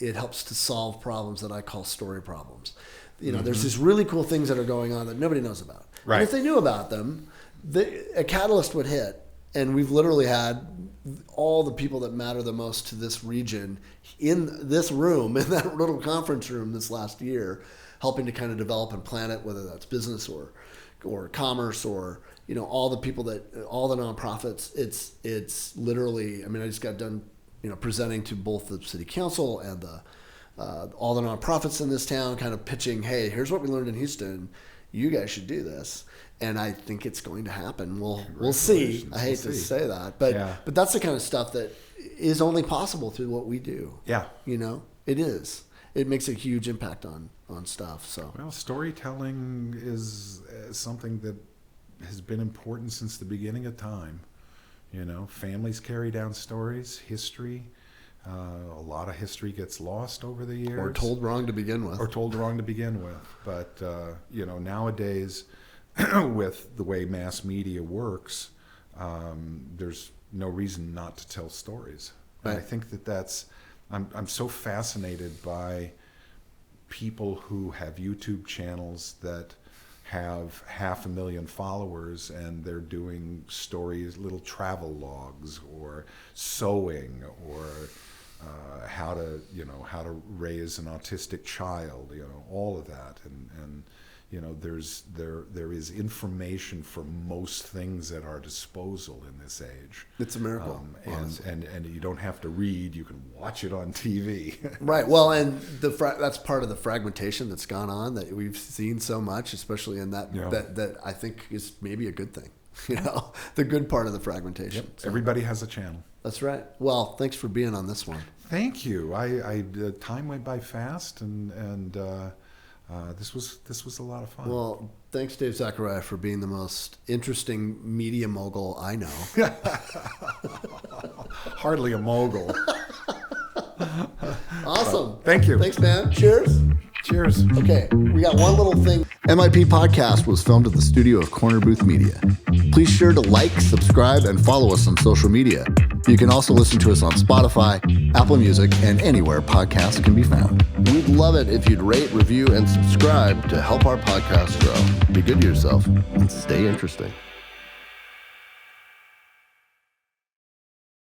it helps to solve problems that I call story problems. There's these really cool things that are going on that nobody knows about. Right. And if they knew about them, a catalyst would hit. And we've literally had all the people that matter the most to this region in this room, in that little conference room this last year, helping to kind of develop and plan it, whether that's business or commerce or, all the people all the nonprofits. It's literally, I mean, I just got done, presenting to both the city council and all the nonprofits in this town, kind of pitching, hey, here's what we learned in Houston. You guys should do this. And I think it's going to happen. We'll see. I hate to say that, but that's the kind of stuff that is only possible through what we do. Yeah. It is. It makes a huge impact on stuff. So, well, storytelling is something that has been important since the beginning of time. Families carry down stories, history. A lot of history gets lost over the years. Or told wrong to begin with. But, nowadays, with the way mass media works, there's no reason not to tell stories. Right. And I think I'm so fascinated by people who have YouTube channels that have 500,000 followers, and they're doing stories, little travel logs, or sewing, or how to raise an autistic child, all of that, and there is information for most things at our disposal in this age. It's a miracle, and you don't have to read; you can watch it on TV. Right. Well, and that's part of the fragmentation that's gone on that we've seen so much, especially in that I think is maybe a good thing. The good part of the fragmentation. Yep. So, everybody has a channel. That's right. Well, thanks for being on this one. Thank you. Time went by fast, and this was a lot of fun. Well, thanks, Dave Zaccaria, for being the most interesting media mogul I know. Hardly a mogul. Awesome. Thank you. Thanks, man. Cheers. Cheers. Okay, we got one little thing. MIP Podcast was filmed at the studio of Corner Booth Media. Please sure to like, subscribe, and follow us on social media. You can also listen to us on Spotify, Apple Music, and anywhere podcasts can be found. We'd love it if you'd rate, review, and subscribe to help our podcast grow. Be good to yourself and stay interesting.